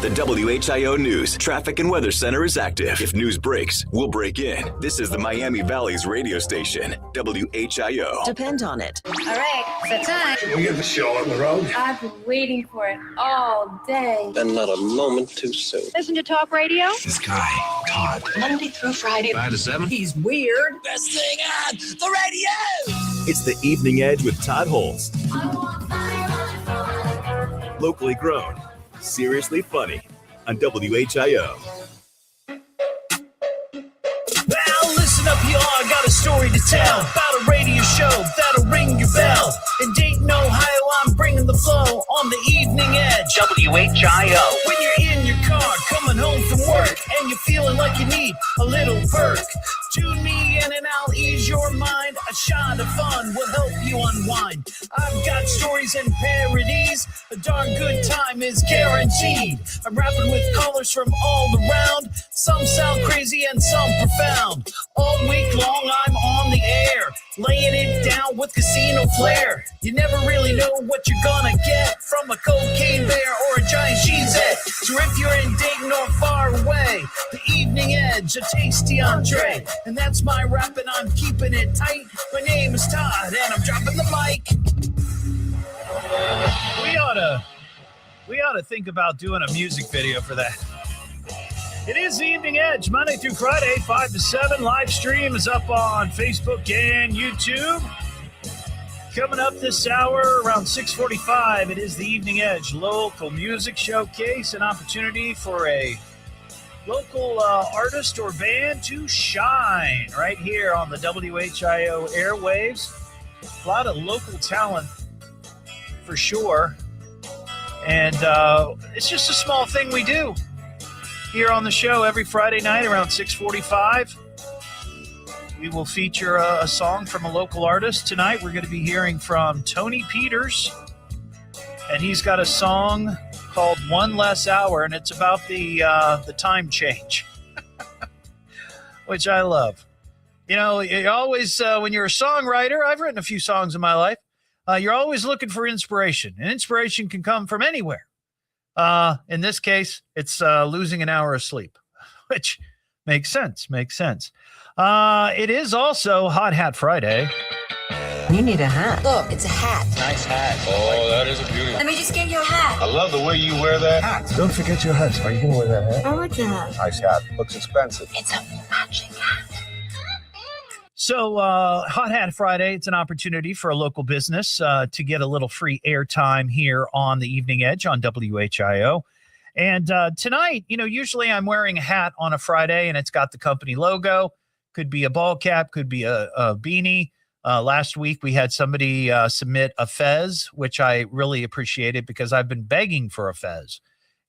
The WHIO News Traffic and Weather Center is active. If news breaks, we'll break in. This is the Miami Valley's radio station, WHIO. Depend on it. All right, it's time. Can we get the show on the road? I've been waiting for it all day. And not a moment too soon. Listen to talk radio. This guy, Todd. Monday through Friday. 5 to 7. He's weird. Best thing on the radio. It's the Evening Edge with Todd Hollst. Locally grown, seriously funny on WHIO. Well, listen up, y'all. I got a story to tell about a radio show that'll ring your bell. In Dayton, Ohio, I'm bringing the flow on the Evening Edge. WHIO. When you're in your car coming home from work and you're feeling like you need a little perk, tune me in and I'll ease your mind. A shot of fun will help you unwind. I've got stories and parodies. A darn good time is guaranteed. I'm rapping with callers from all around. Some sound crazy and some profound. All week long I'm on the air, laying it down with casino flair. You never really know what you're gonna get from a cocaine bear or a giant cheesehead. So if you're in Dayton or far away, the Evening Edge, a tasty entree. And that's my rap and I'm keeping it tight. My name is Todd and I'm dropping the mic. We ought to think about doing a music video for that. It is the Evening Edge, Monday through Friday, 5 to 7. Live stream is up on Facebook and YouTube. Coming up this hour around 6:45, it is the Evening Edge Local Music Showcase, an opportunity for a local artist or band to shine right here on the WHIO airwaves. A lot of local talent for sure. And it's just a small thing we do here on the show every Friday night around 6:45. We will feature a song from a local artist. Tonight we're going to be hearing from Tony Peters, and he's got a song called One Less Hour, and it's about the time change, which I love. You know, you always, when you're a songwriter, I've written a few songs in my life, you're always looking for inspiration, and inspiration can come from anywhere. In this case, it's losing an hour of sleep, which makes sense. It is also Hot Hat Friday. You need a hat. Look, it's a hat. Nice hat. Oh, that is a beauty. Let me just get you a hat. I love the way you wear that hat. Don't forget your hat. Are you going to wear that hat? I like the hat. Nice hat. Looks expensive. It's a matching hat. So Hot Hat Friday, it's an opportunity for a local business to get a little free airtime here on the Evening Edge on WHIO. And tonight, you know, usually I'm wearing a hat on a Friday and it's got the company logo. Could be a ball cap, could be a beanie. Last week, we had somebody submit a fez, which I really appreciated because I've been begging for a fez.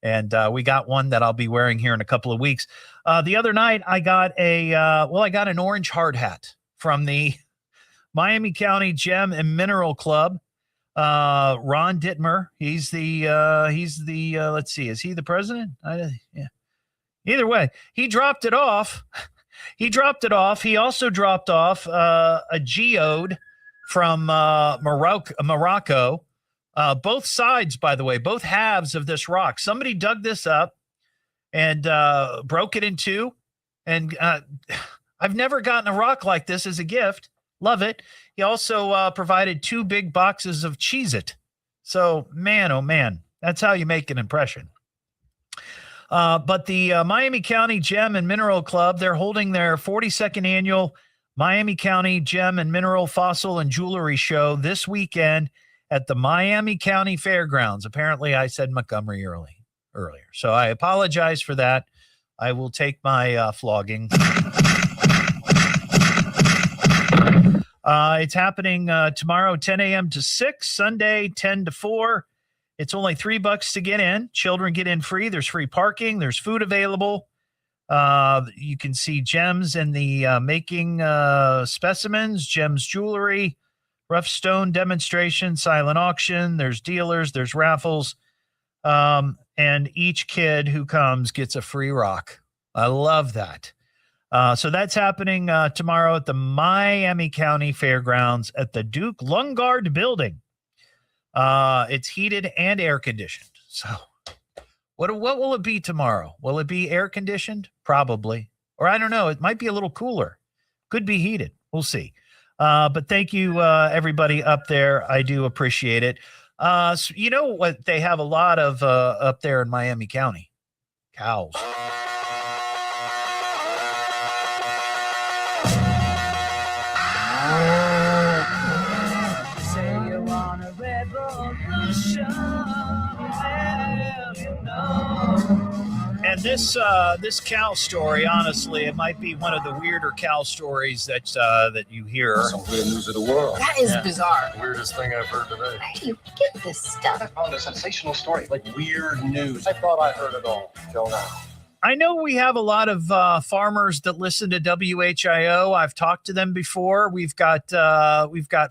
And we got one that I'll be wearing here in a couple of weeks. The other night, I got I got an orange hard hat from the Miami County Gem and Mineral Club. Ron Dittmer, he's the let's see, is he the president? Yeah. Either way, he dropped it off. He also dropped off a geode from Morocco. Both sides, by the way, both halves of this rock. Somebody dug this up and broke it in two. And I've never gotten a rock like this as a gift. Love it. He also provided 2 big boxes of Cheez-It. So, man, oh, man, that's how you make an impression. But the Miami County Gem and Mineral Club, they're holding their 42nd annual Miami County Gem and Mineral Fossil and Jewelry Show this weekend at the Miami County Fairgrounds. Apparently, I said Montgomery earlier. So I apologize for that. I will take my flogging. It's happening tomorrow, 10 a.m. to 6, Sunday, 10 to 4. It's only $3 to get in. Children get in free. There's free parking. There's food available. You can see gems in the making specimens, gems jewelry, rough stone demonstration, silent auction. There's dealers. There's raffles. and each kid who comes gets a free rock. I love that. So that's happening tomorrow at the Miami County Fairgrounds at the Duke Lungard Building. It's heated and air conditioned. So what will it be tomorrow? Will it be air conditioned? Probably. Or I don't know. It might be a little cooler. Could be heated. We'll see. But thank you, everybody up there. I do appreciate it. So you know what they have a lot of up there in Miami County? Cows. Say you want a revolution, well, you know. And this cow story, honestly, it might be one of the weirder cow stories that you hear. Some weird news of the world. That is bizarre. Weirdest thing I've heard today. Where do you get this stuff? I found a sensational story, like weird news. I thought I heard it all till now. I know we have a lot of farmers that listen to WHIO. I've talked to them before. We've got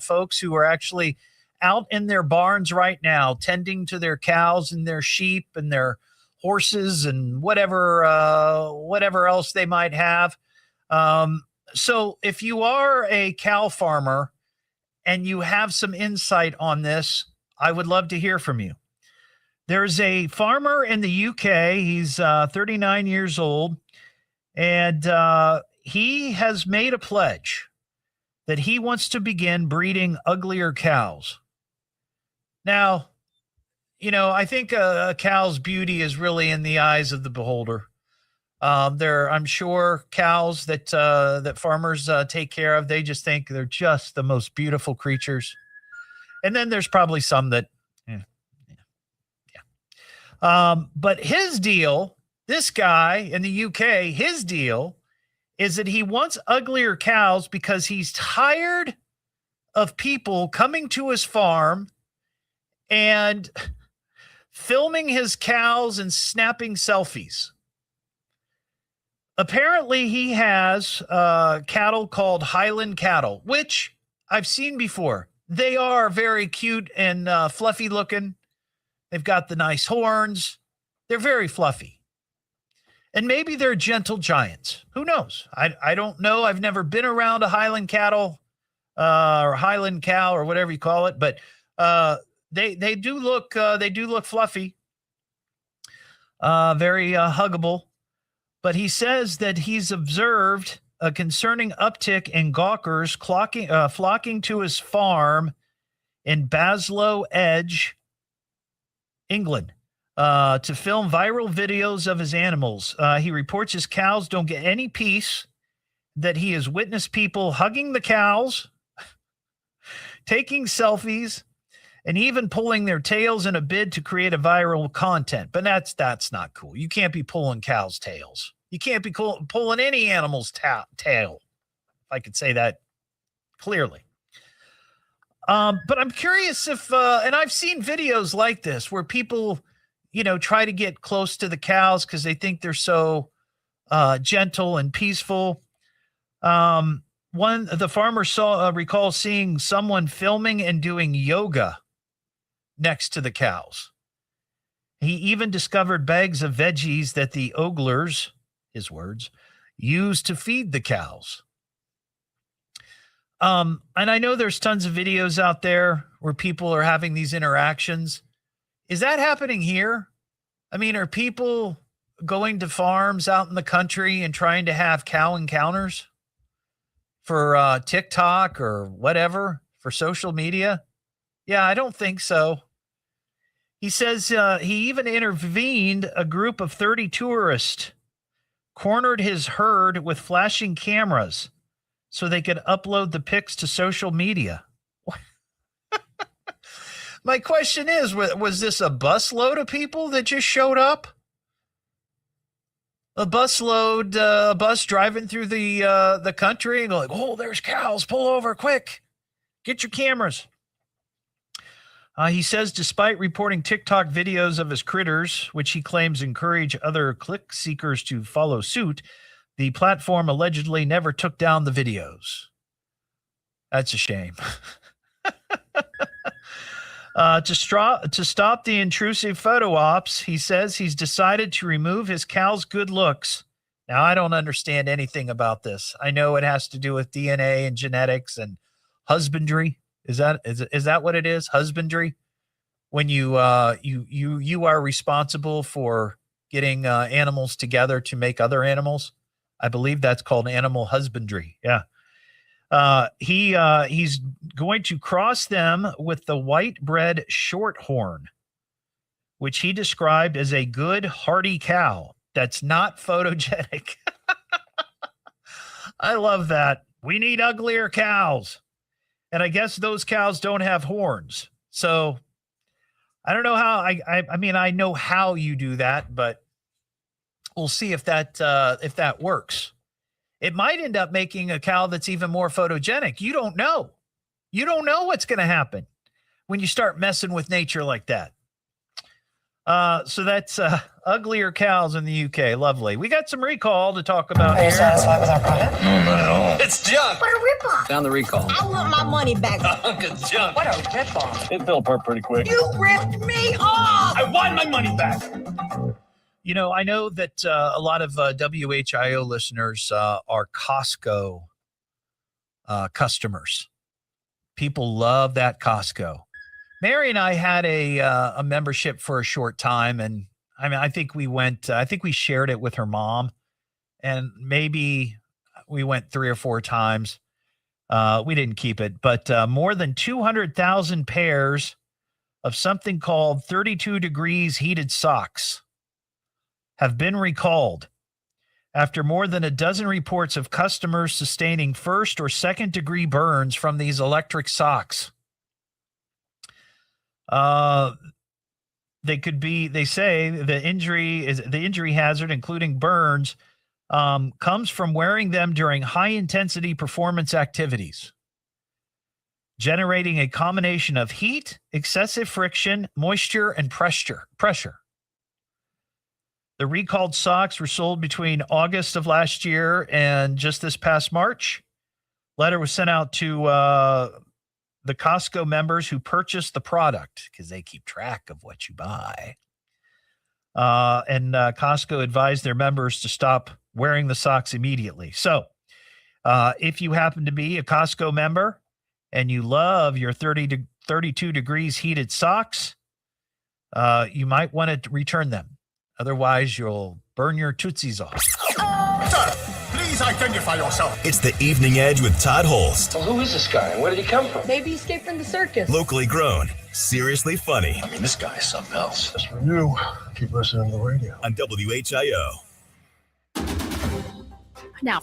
folks who are actually out in their barns right now, tending to their cows and their sheep and their horses and whatever else they might have. So if you are a cow farmer and you have some insight on this, I would love to hear from you. There's a farmer in the UK. He's 39 years old, and he has made a pledge that he wants to begin breeding uglier cows. Now, you know, I think a cow's beauty is really in the eyes of the beholder. I'm sure cows that farmers take care of, they just think they're just the most beautiful creatures. And then there's probably some that, but his deal, this guy in the UK, his deal is that he wants uglier cows because he's tired of people coming to his farm and filming his cows and snapping selfies. Apparently, he has cattle called Highland cattle, which I've seen before. They are very cute and fluffy looking. They've got the nice horns. They're very fluffy. And maybe they're gentle giants. Who knows? I don't know. I've never been around a Highland cattle or Highland cow or whatever you call it, but they do look fluffy, very huggable. But he says that he's observed a concerning uptick in gawkers flocking to his farm in Baslow Edge, England, to film viral videos of his animals. He reports his cows don't get any peace, that he has witnessed people hugging the cows, taking selfies, and even pulling their tails in a bid to create a viral content. But that's not cool. You can't be pulling cows' tails. You can't be pulling any animal's tail, if I could say that clearly. But I'm curious if, and I've seen videos like this where people, try to get close to the cows because they think they're so gentle and peaceful. The farmer recalls seeing someone filming and doing yoga next to the cows. He even discovered bags of veggies that the oglers, his words, used to feed the cows. And I know there's tons of videos out there where people are having these interactions. Is that happening here? I mean, are people going to farms out in the country and trying to have cow encounters for TikTok or whatever, for social media? Yeah, I don't think so. He says he even intervened a group of 30 tourists, cornered his herd with flashing cameras so they could upload the pics to social media. My question is, was this a busload of people that just showed up? A bus driving through the country and go like, oh, there's cows, pull over quick, get your cameras. He says despite reporting TikTok videos of his critters, which he claims encourage other click seekers to follow suit, the platform allegedly never took down the videos. That's a shame. To stop the intrusive photo ops, he says he's decided to remove his cow's good looks. Now, I don't understand anything about this. I know it has to do with DNA and genetics and husbandry. Is that what it is? Husbandry? When you are responsible for getting animals together to make other animals. I believe that's called animal husbandry. Yeah. He's going to cross them with the white-bred shorthorn, which he described as a good, hardy cow that's not photogenic. I love that. We need uglier cows. And I guess those cows don't have horns. So I don't know how I mean, I know how you do that, but we'll see if that works. It might end up making a cow that's even more photogenic. You don't know. You don't know what's going to happen when you start messing with nature like that. So that's uglier cows in the UK. Lovely. We got some recall to talk about. Are you satisfied with our product? No, not at all. It's junk. What a ripoff. Found the recall. I want my money back. It's junk. What a ripoff. It fell apart pretty quick. You ripped me off. I want my money back. You know, I know that a lot of WHIO listeners are Costco customers. People love that Costco. Mary and I had a membership for a short time, and I mean, I think we went. I think we shared it with her mom, and maybe we went 3 or 4 times. We didn't keep it, but more than 200,000 pairs of something called 32 degrees heated socks have been recalled after more than a dozen reports of customers sustaining first or second degree burns from these electric socks. They say the injury hazard, including burns, comes from wearing them during high intensity performance activities, generating a combination of heat, excessive friction, moisture, and pressure. The recalled socks were sold between August of last year and just this past March. Letter was sent out to the Costco members who purchased the product because they keep track of what you buy. And Costco advised their members to stop wearing the socks immediately. So if you happen to be a Costco member and you love your 30 to 32 degrees heated socks, you might want to return them. Otherwise, you'll burn your tootsies off. Sir, please identify yourself. It's the Evening Edge with Todd Hollst. Well, who is this guy and where did he come from? Maybe he escaped from the circus. Locally grown, seriously funny. I mean, this guy is something else. Just for you, keep listening to the radio. On WHIO. Now,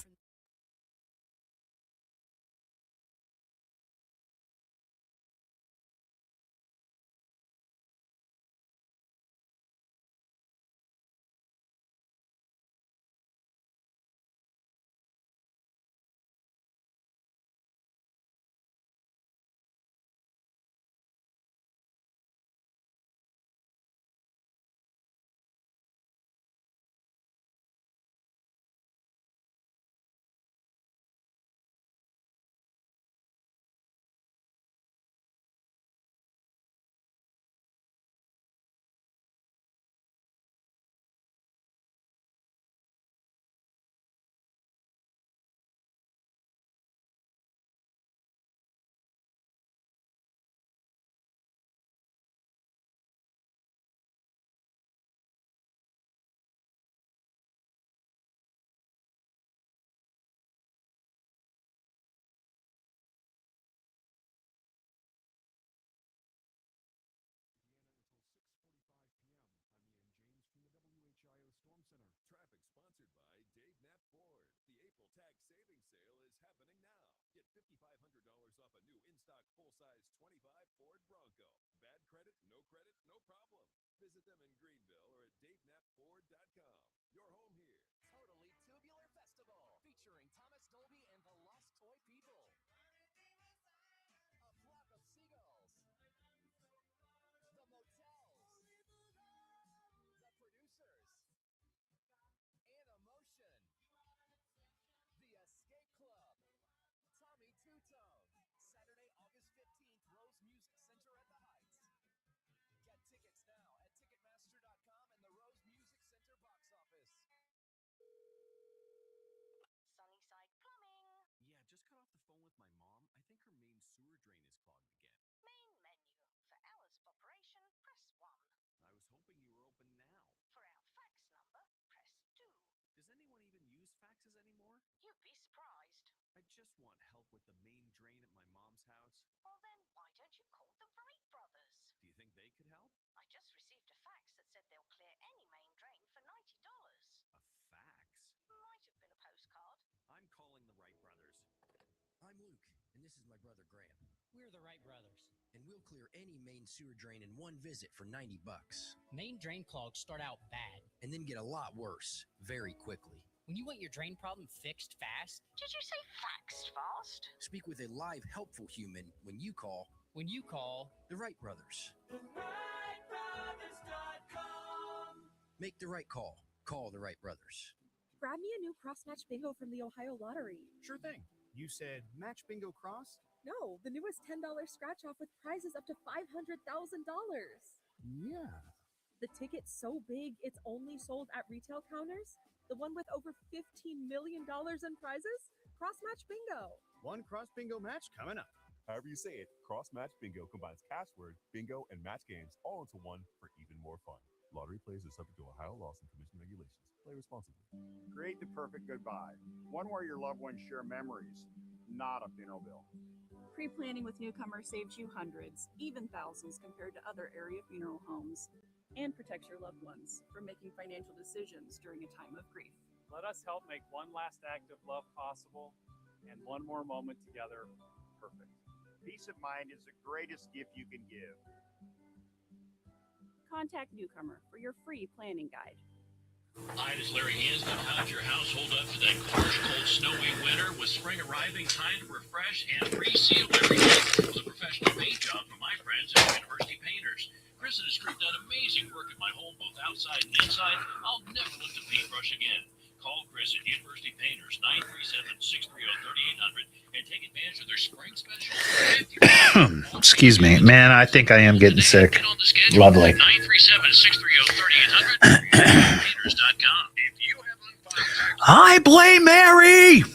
Visit them in Greenville or at DaveKnappFord.com. Your home here. Totally Tubular Festival, featuring Thomas Dolby and the Lost Toy People. A flock of seagulls. The Motels. The Producers. And Emotion. The Escape Club. Tommy Two Tone. Saturday, August 15th, Rose Music Center at the Heights. sewer drain is clogged again. Main menu. For hours of operation, press 1. I was hoping you were open now. For our fax number, press 2. Does anyone even use faxes anymore? You'd be surprised. I just want help with the main drain at my mom's house. Well then, why don't you call the Wright brothers? Do you think they could help? I just received a fax that said they'll clear any main drain for $90. A fax? Might have been a postcard. I'm calling the Wright brothers. I'm Luke, and this is my brother Graham. We're the Wright brothers. And we'll clear any main sewer drain in one visit for $90. Main drain clogs start out bad and then get a lot worse very quickly. When you want your drain problem fixed fast. Did you say faxed fast? Speak with a live, helpful human when you call the Wright brothers. TheWrightBrothers.com. Make the right call. Call the Wright brothers. Grab me a new cross-match bingo from the Ohio Lottery. Sure thing. You said match bingo cross? No, the newest $10 scratch-off with prizes up to $500,000. Yeah. The ticket's so big, it's only sold at retail counters. The one with over $15 million in prizes? Cross-match bingo. One cross bingo match coming up. However you say it, cross-match bingo combines cash word, bingo, and match games all into one for even more fun. Lottery players are subject to Ohio laws and commission regulations. Play responsibly. Create the perfect goodbye. One where your loved ones share memories, not a funeral bill. Pre-planning with newcomers saves you hundreds, even thousands compared to other area funeral homes, and protects your loved ones from making financial decisions during a time of grief. Let us help make one last act of love possible and one more moment together perfect. Peace of mind is the greatest gift you can give. Contact Newcomer for your free planning guide. Hi, this is Larry Hansden. How'd your house hold up to that harsh, cold, snowy winter? With spring arriving, time to refresh and reseal everything with a professional paint job from my friends at University Painters. Chris and his crew done amazing work at my home, both outside and inside. I'll never lift a paintbrush again. Call Chris at University Painters, 937-630-3800, and take advantage of their spring special. Excuse me, man, I think I am getting sick. Lovely. 937-630-3800, painters.com. If you haven't filed I blame Mary. Did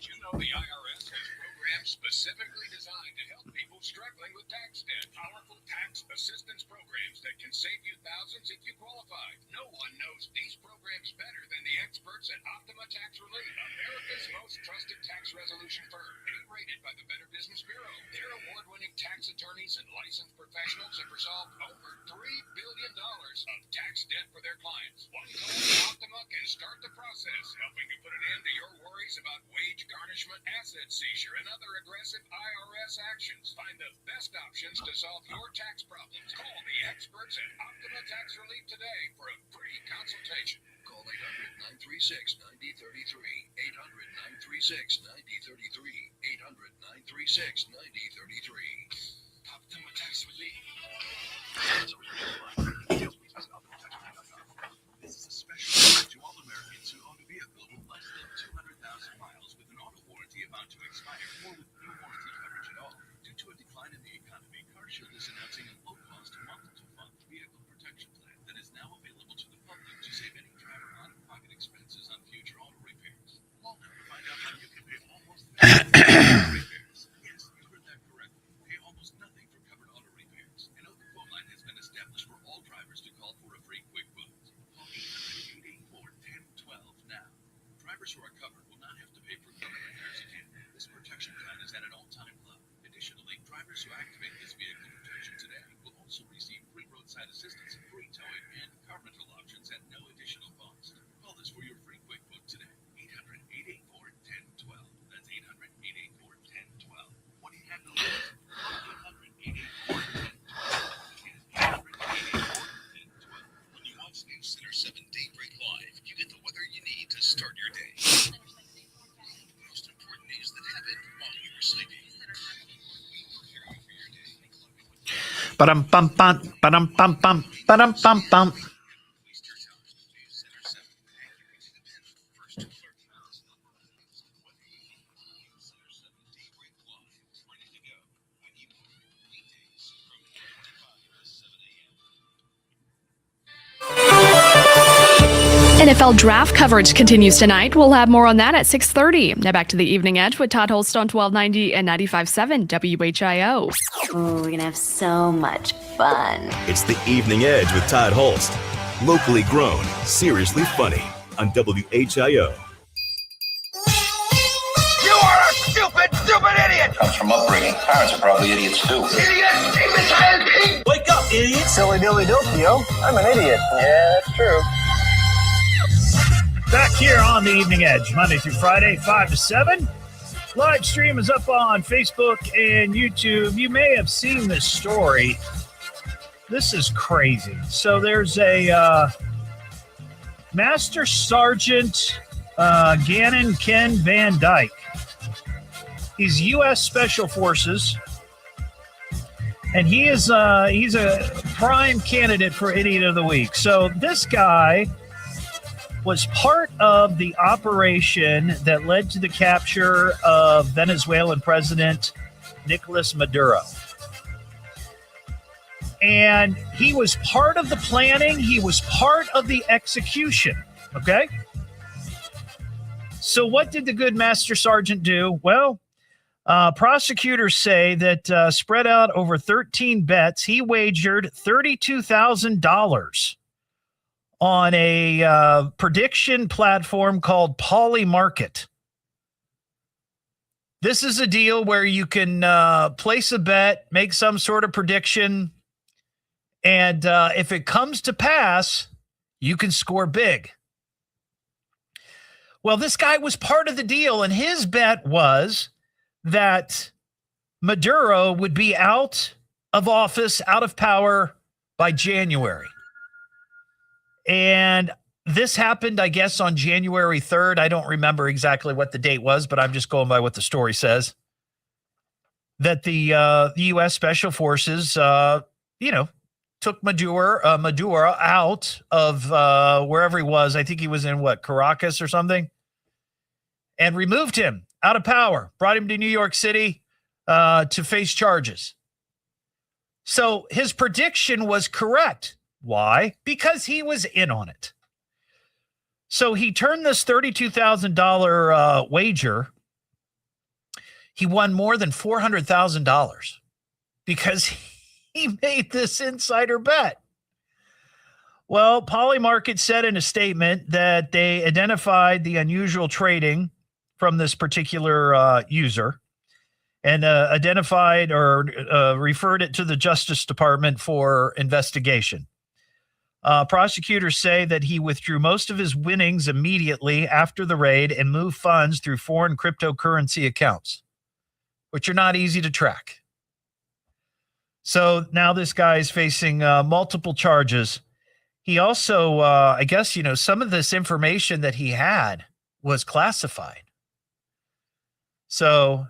you know the IRS has programs specifically designed to help people struggling with tax debt? Powerful tax assistance programs that can save you thousands if you qualify. No one knows these programs better than the experts at Optima Tax Relief, America's most trusted tax resolution firm, A-rated by the Better Business Bureau. Their award-winning tax attorneys and licensed professionals have resolved over $3 billion of tax debt for their clients. One call to Optima can start the process, helping to put an end to your worries about wage garnishment, asset seizure, and other aggressive IRS actions. Find the best options to solve your tax problems. Call the experts at Optima Tax Relief today for a free consultation. Call 800-936-9033, 800-936-9033, 800-936-9033. Optima Tax Relief. This is a special offer to all Americans who own a vehicle with less than 200,000 miles with an auto warranty about to expire or with no warranty coverage at all. Due to a decline in the economy, CarShield is announcing a low-cost month-to-month vehicle protection plan that is now available to the public to save any driver out-of-pocket expenses on future auto repairs. Call now to find out how you can pay almost nothing for auto repairs. Yes, you heard that correctly. Pay almost nothing for covered auto repairs. An open phone line has been established for all drivers to call for a free quick quote. Call 800-884-1012 now. Drivers who are covered will not have to pay for covered repairs again. This protection plan is at an all-time low. Additionally, drivers who activate this vehicle protection today will also receive free roadside assistance, free towing, and car rental options at no additional cost. Call us for your free quick quote today. 800-884-1012. That's 800-884-1012. What do you have to lose? 800-884-1012. 800-884-1012. When you watch News Center 7 Daybreak Live, you get the weather you need to start your day. Most important news that happened while you were sleeping. Ba-dum bum bum, ba-dum bum bum, ba-dum bum bum. NFL draft coverage continues tonight. We'll have more on that at 6:30. Now back to the Evening Edge with Todd Hollst on 1290 and 95.7 WHIO. Ooh, we're going to have so much fun. It's the Evening Edge with Todd Hollst. Locally grown, seriously funny on WHIO. You are a stupid, stupid idiot! Comes from upbringing. Parents are probably idiots too. Idiot! Imbecile pig! Wake up, idiot! Silly dilly dilpio. I'm an idiot. Yeah, that's true. Back here on the Evening Edge, Monday through Friday, 5 to 7. Live stream is up on Facebook and YouTube. You may have seen this story. This is crazy. So there's a Master Sergeant Gannon Ken Van Dyke. He's U.S. Special Forces, and he's a prime candidate for Idiot of the Week. So this guy was part of the operation that led to the capture of Venezuelan President Nicolas Maduro. And he was part of the planning. He was part of the execution. Okay? So what did the good Master Sergeant do? Well, prosecutors say that spread out over 13 bets, he wagered $32,000 on a prediction platform called Polymarket. This is a deal where you can place a bet, make some sort of prediction, and if it comes to pass, you can score big. Well, this guy was part of the deal, and his bet was that Maduro would be out of office, out of power by January. And this happened, I guess, on January 3rd. I don't remember exactly what the date was, but I'm just going by what the story says. That the U.S. Special Forces, took Maduro out of wherever he was. I think he was in, Caracas or something? And removed him out of power, brought him to New York City to face charges. So his prediction was correct. Why? Because he was in on it. So he turned this $32,000 wager. He won more than $400,000 because he made this insider bet. Well, Polymarket said in a statement that they identified the unusual trading from this particular user and identified or referred it to the Justice Department for investigation. Prosecutors say that he withdrew most of his winnings immediately after the raid and moved funds through foreign cryptocurrency accounts, which are not easy to track. So now this guy is facing multiple charges. He also, I guess, some of this information that he had was classified. So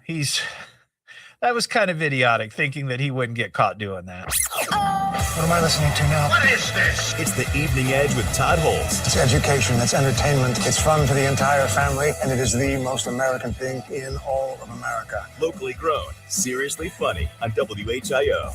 that was kind of idiotic, thinking that he wouldn't get caught doing that. What am I listening to now? What is this? It's the Evening Edge with Todd Hollst. It's education, it's entertainment, it's fun for the entire family, and it is the most American thing in all of America. Locally grown, seriously funny on WHIO.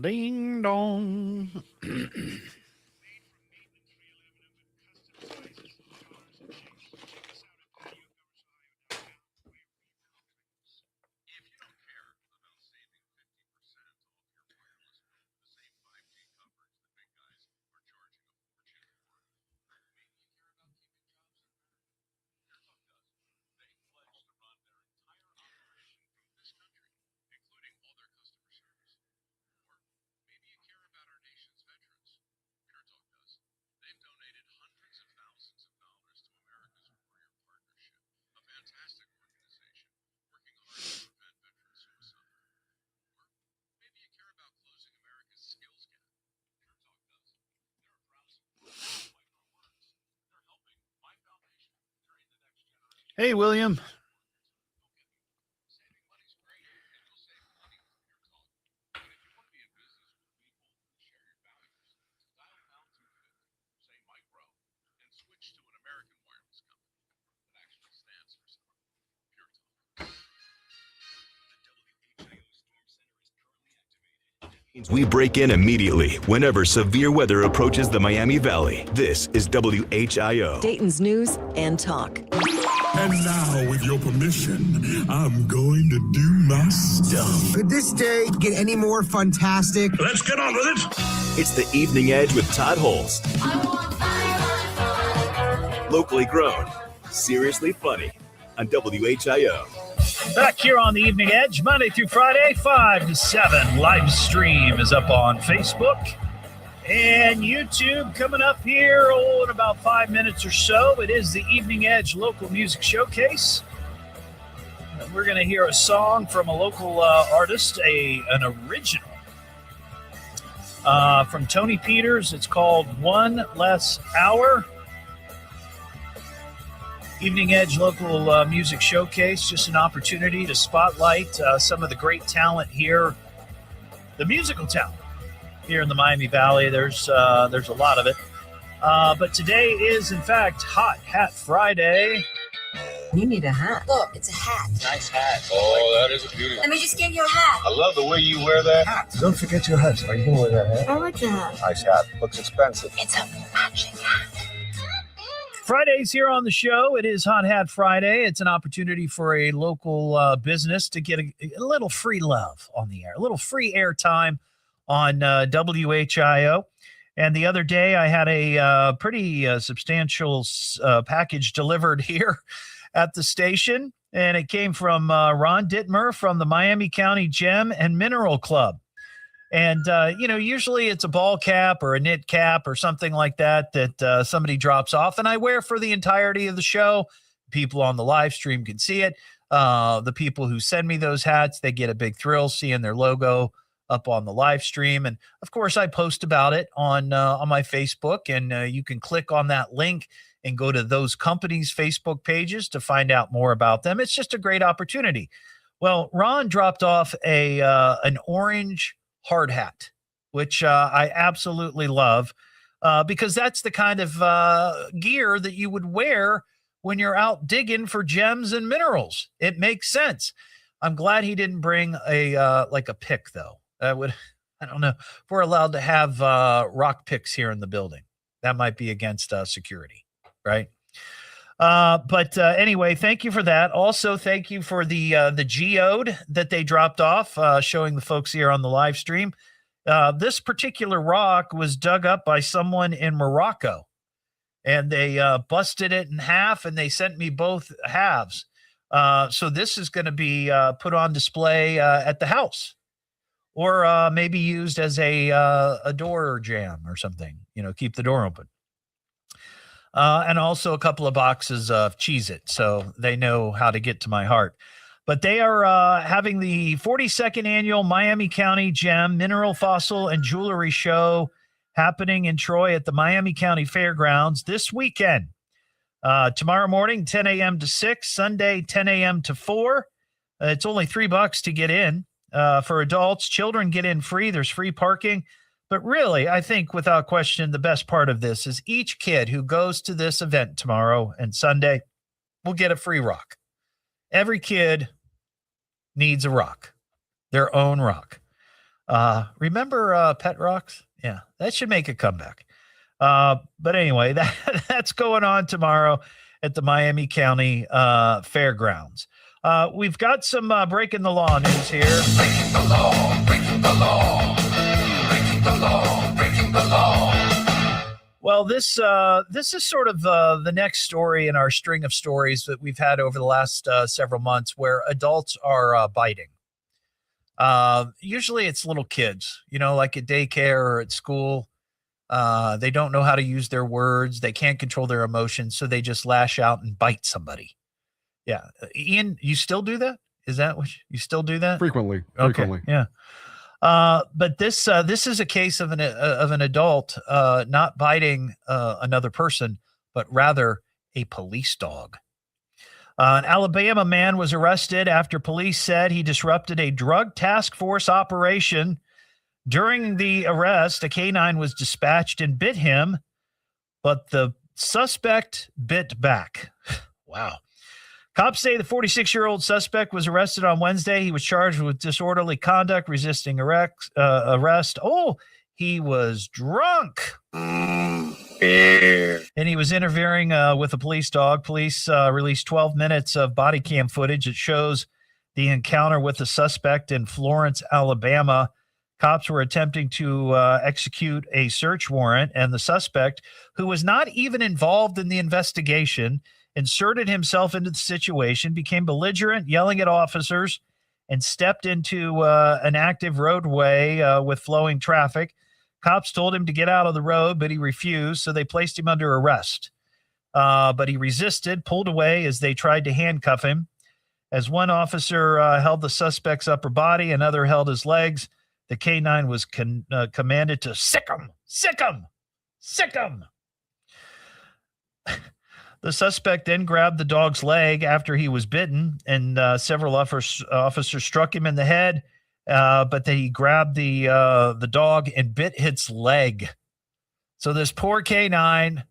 Ding dong. Hey, William. We break in immediately whenever severe weather approaches the Miami Valley. This is WHIO. Dayton's news and talk. And now, with your permission, I'm going to do my stuff. Could this day get any more fantastic? Let's get on with it. It's the Evening Edge with Todd Hollst. Locally grown, seriously funny on WHIO. Back here on the Evening Edge, Monday through Friday, 5 to 7. Live stream is up on Facebook and YouTube coming up here in about 5 minutes or so. It is the Evening Edge Local Music Showcase. And we're going to hear a song from a local artist, an original from Tony Peters. It's called One Less Hour. Evening Edge Local Music Showcase, just an opportunity to spotlight some of the great talent here, the musical talent here in the Miami Valley. There's a lot of it. But today is, in fact, Hot Hat Friday. You need a hat. Look, it's a hat. Nice hat. Oh, that is a beauty. Let me just give you a hat. I love the way you wear that hat. Don't forget your hat. Are you going to wear that hat? I like the hat. Nice hat. Looks expensive. It's a matching hat. Fridays here on the show. It is Hot Hat Friday. It's an opportunity for a local business to get a little free love on the air, a little free airtime on WHIO. And the other day, I had a pretty substantial package delivered here at the station, and it came from Ron Dittmer from the Miami County Gem and Mineral Club. And, usually it's a ball cap or a knit cap or something like that somebody drops off, and I wear for the entirety of the show. People on the live stream can see it. The people who send me those hats, they get a big thrill seeing their logo up on the live stream. And of course, I post about it on my Facebook, and you can click on that link and go to those companies' Facebook pages to find out more about them. It's just a great opportunity. Well, Ron dropped off an orange hard hat, which I absolutely love because that's the kind of gear that you would wear when you're out digging for gems and minerals. It makes sense. I'm glad he didn't bring a pick, though. I don't know if we're allowed to have rock picks here in the building. That might be against security, right? But anyway, thank you for that. Also, thank you for the geode that they dropped off, showing the folks here on the live stream. This particular rock was dug up by someone in Morocco, and they busted it in half, and they sent me both halves. So this is going to be put on display at the house, or maybe used as a door jamb or something. Keep the door open. And also a couple of boxes of Cheez-It, so they know how to get to my heart. But they are having the 42nd annual Miami County Gem, Mineral, Fossil, and Jewelry Show happening in Troy at the Miami County Fairgrounds this weekend. Tomorrow morning, 10 a.m. to 6, Sunday, 10 a.m. to 4. It's only $3 to get in. For adults, children get in free. There's free parking. But really, I think without question, the best part of this is each kid who goes to this event tomorrow and Sunday will get a free rock. Every kid needs a rock, their own rock. Remember Pet Rocks? Yeah, that should make a comeback. But anyway, that's going on tomorrow at the Miami County Fairgrounds. We've got some breaking the law news here. Breaking the law, breaking the law, breaking the law, breaking the law. Well, this is sort of the next story in our string of stories that we've had over the last several months where adults are biting. Usually it's little kids, like at daycare or at school. They don't know how to use their words. They can't control their emotions, so they just lash out and bite somebody. Yeah. Ian, you still do that? Is that what you still do that? Frequently. Okay. Yeah. But this is a case of an adult not biting another person, but rather a police dog. An Alabama man was arrested after police said he disrupted a drug task force operation. During the arrest, a canine was dispatched and bit him, but the suspect bit back. Wow. Cops say the 46-year-old suspect was arrested on Wednesday. He was charged with disorderly conduct, resisting arrest. Oh, he was drunk. And he was interfering with a police dog. Police released 12 minutes of body cam footage that shows the encounter with the suspect in Florence, Alabama. Cops were attempting to execute a search warrant, and the suspect, who was not even involved in the investigation, inserted himself into the situation, became belligerent, yelling at officers, and stepped into an active roadway with flowing traffic. Cops told him to get out of the road, but he refused, so they placed him under arrest. But he resisted, pulled away as they tried to handcuff him. As one officer held the suspect's upper body, another held his legs. The canine was commanded to sick him, sick him, sick him. The suspect then grabbed the dog's leg after he was bitten, and several officers struck him in the head, but he grabbed the dog and bit its leg. So this poor canine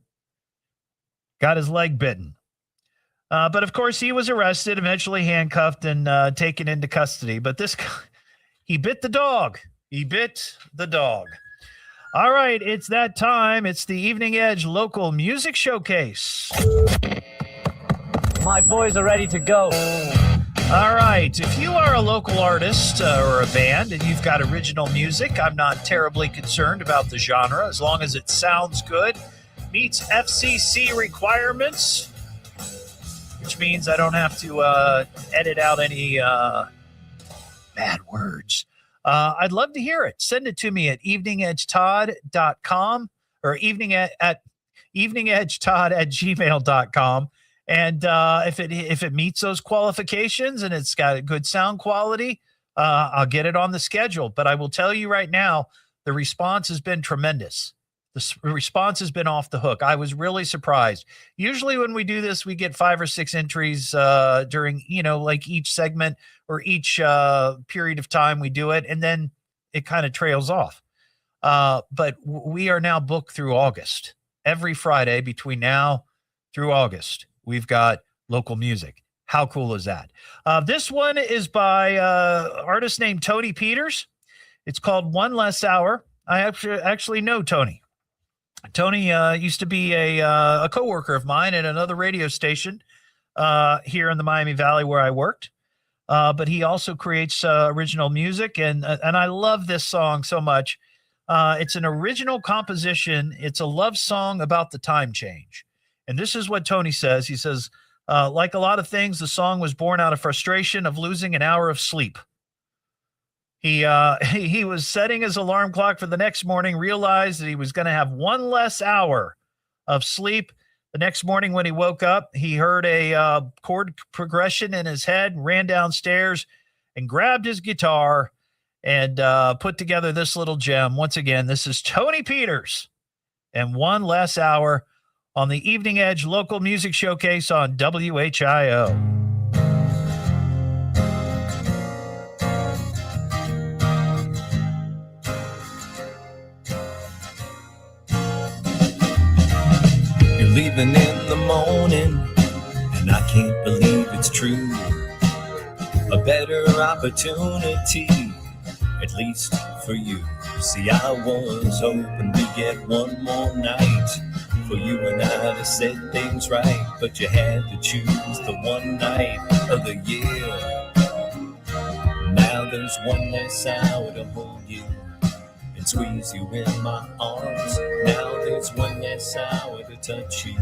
got his leg bitten. But, of course, he was arrested, eventually handcuffed, and taken into custody. But this guy, he bit the dog. He bit the dog. All right, it's that time. It's the Evening Edge Local Music Showcase. My boys are ready to go. All right, if you are a local artist or a band and you've got original music, I'm not terribly concerned about the genre as long as it sounds good, meets FCC requirements, which means I don't have to edit out any bad words. I'd love to hear it. Send it to me at eveningedgetodd.com or eveningedgetodd@gmail.com. And if it meets those qualifications and it's got a good sound quality, I'll get it on the schedule. But I will tell you right now, the response has been tremendous. The response has been off the hook. I was really surprised. Usually when we do this, we get 5 or 6 entries during, like each segment or each period of time we do it, and then it kind of trails off. But we are now booked through August. Every Friday between now through August, we've got local music. How cool is that? This one is by an artist named Tony Peters. It's called One Less Hour. I actually know Tony. Tony used to be a coworker of mine at another radio station here in the Miami Valley where I worked. But he also creates original music, and I love this song so much. It's an original composition. It's a love song about the time change. And this is what Tony says. He says, like a lot of things, the song was born out of frustration of losing an hour of sleep. He was setting his alarm clock for the next morning, realized that he was going to have one less hour of sleep. The next morning when he woke up, he heard a chord progression in his head, ran downstairs and grabbed his guitar and put together this little gem. Once again, this is Tony Peters and One Less Hour on the Evening Edge Local Music Showcase on WHIO. Leaving in the morning, and I can't believe it's true. A better opportunity, at least for you. See, I was hoping to get one more night for you and I to set things right, but you had to choose the one night of the year. Now there's one less hour to hold you and squeeze you in my arms. Now there's one less hour to touch you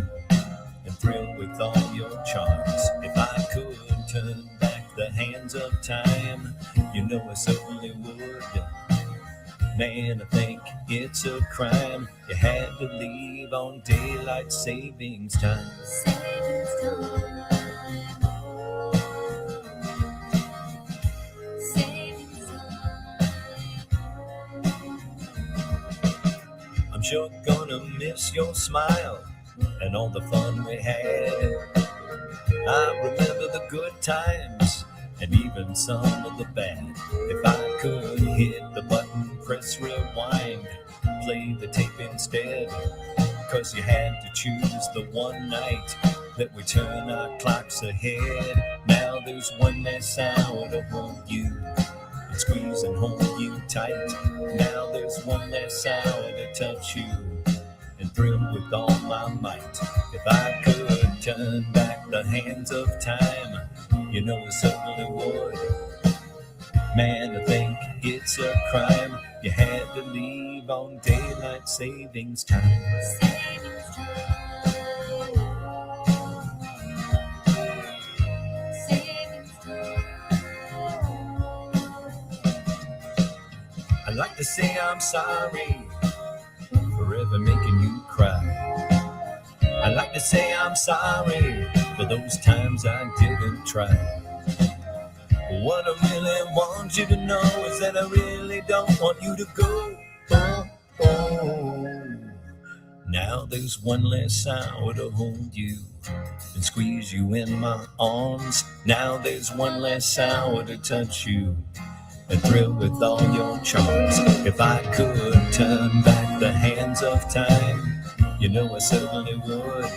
and thrill with all your charms. If I could turn back the hands of time, you know I certainly would. Man, I think it's a crime you had to leave on daylight savings time. I'm sure gonna miss your smile and all the fun we had. I remember the good times and even some of the bad. If I could hit the button, press rewind, play the tape instead, 'cause you had to choose the one night that we turn our clocks ahead. Now there's one less hour to hold you and squeeze and hold you tight. Now there's one less hour to touch you and thrill with all my might. If I could turn back the hands of time, you know I certainly would. Man, I think it's a crime you had to leave on daylight savings time. I'd like to say I'm sorry for ever making you cry. I'd like to say I'm sorry for those times I didn't try. What I really want you to know is that I really don't want you to go. Oh, oh. Now there's one less hour to hold you and squeeze you in my arms. Now there's one less hour to touch you and thrill with all your charms. If I could turn back the hands of time, you know I certainly would.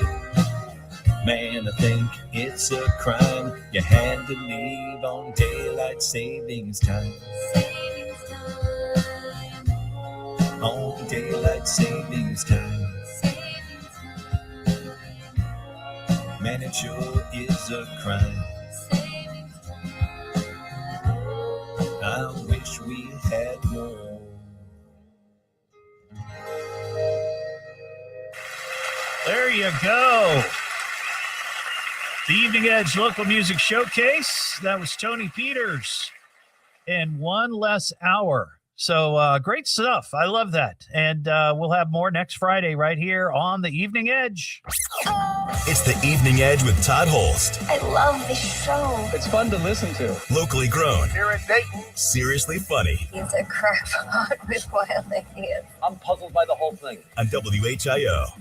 Man, I think it's a crime you had to leave on daylight savings time. On daylight savings time. Man, it sure is a crime. I wish we had more. There you go. The Evening Edge Local Music Showcase. That was Tony Peters and One Less Hour. So great stuff. I love that. And we'll have more next Friday right here on The Evening Edge. It's The Evening Edge with Todd Hollst. I love this show. It's fun to listen to. Locally grown. Here in Dayton. Seriously funny. He's a crack pot with wild ideas. I'm puzzled by the whole thing. On WHIO.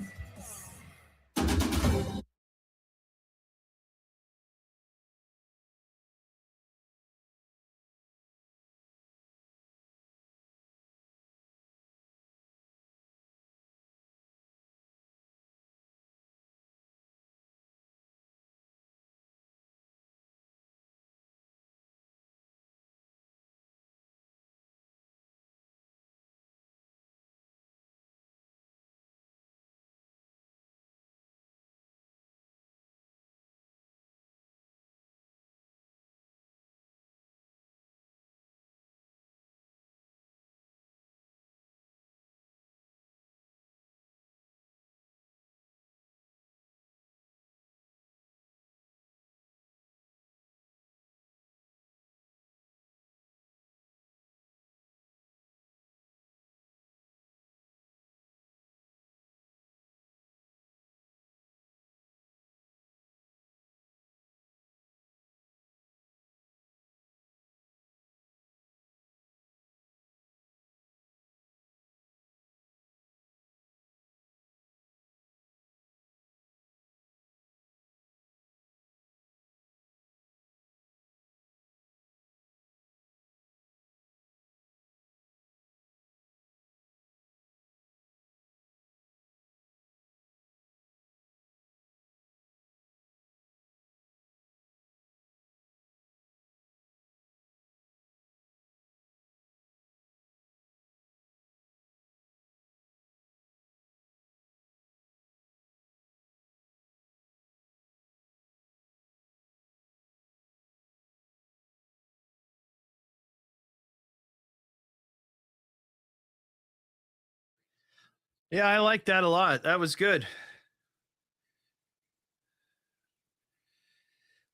Yeah, I like that a lot. That was good.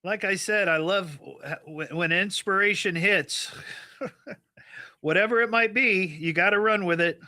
Like I said, I love when inspiration hits. Whatever it might be, you got to run with it.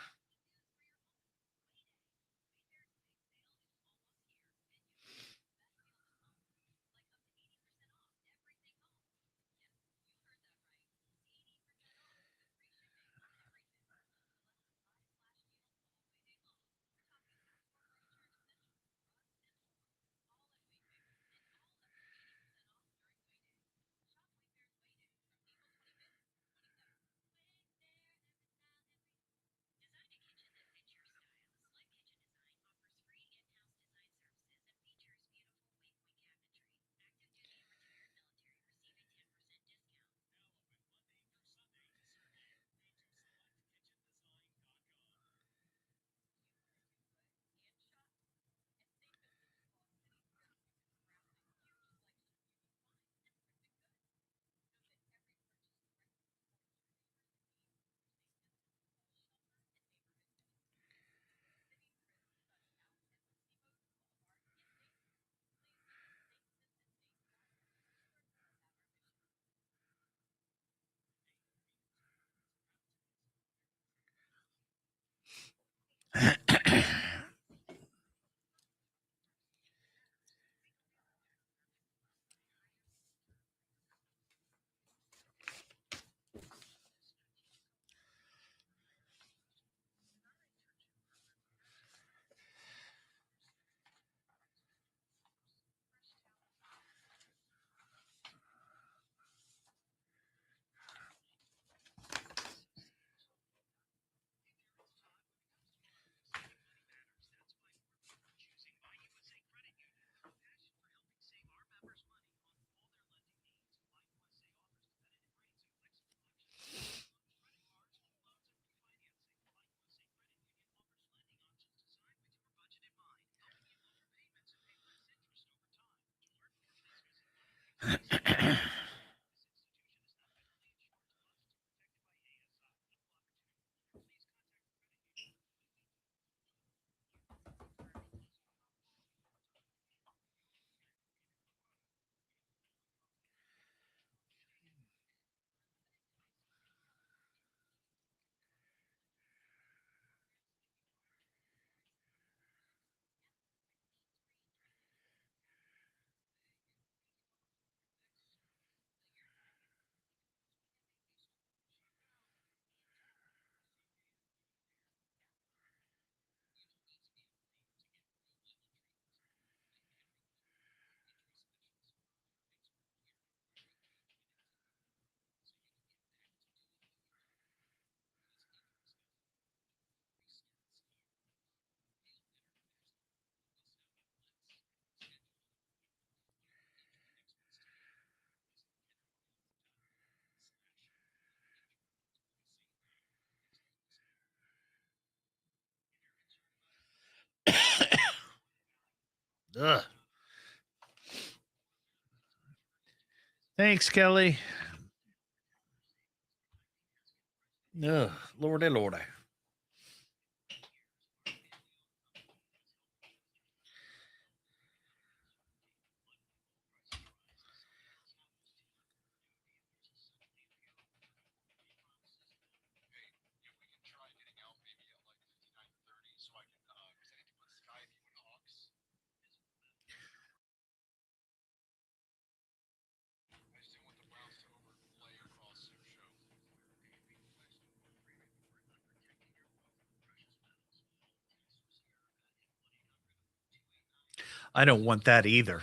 Ugh. Thanks, Kelly. Ugh, Lordy, Lordy. I don't want that either.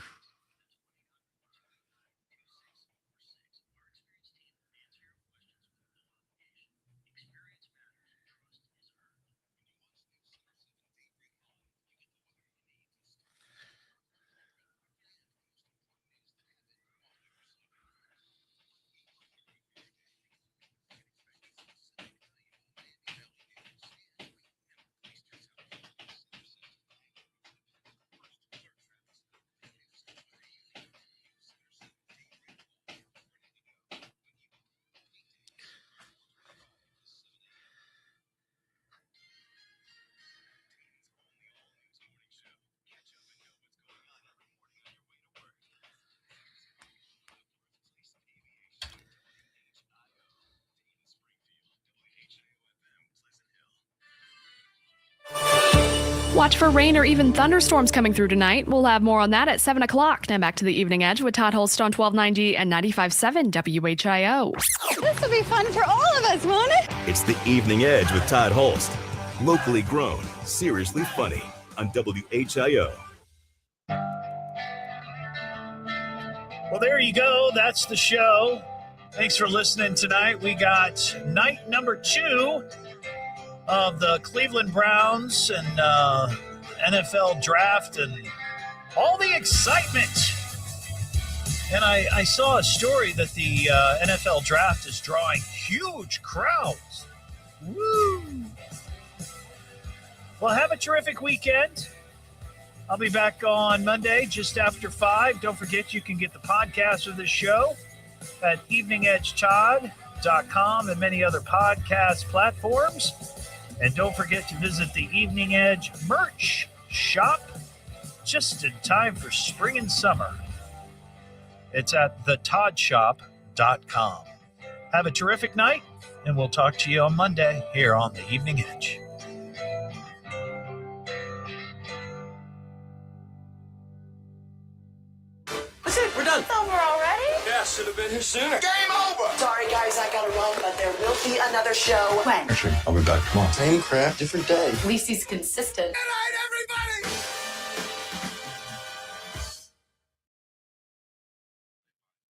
Watch for rain or even thunderstorms coming through tonight. We'll have more on that at 7 o'clock. Now back to the Evening Edge with Todd Hollst on 1290 and 95.7 WHIO. This will be fun for all of us, won't it? It's the Evening Edge with Todd Hollst. Locally grown, seriously funny on WHIO. Well, there you go. That's the show. Thanks for listening tonight. We got night number 2 of the Cleveland Browns and NFL draft and all the excitement. And I saw a story that the NFL draft is drawing huge crowds. Woo! Well, have a terrific weekend. I'll be back on Monday just after 5. Don't forget you can get the podcast of this show at eveningedgetodd.com and many other podcast platforms. And don't forget to visit the Evening Edge merch shop just in time for spring and summer. It's at thetoddshop.com. Have a terrific night, and we'll talk to you on Monday here on the Evening Edge. That's it, we're done. It's over already? Yeah, should have been here sooner. Game over! Sorry, guys, I gotta run, but there will be another show. When? Actually, I'll be back tomorrow. Same crap, different day. At least he's consistent. Good night, everybody!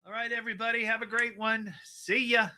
All right, everybody, have a great one. See ya.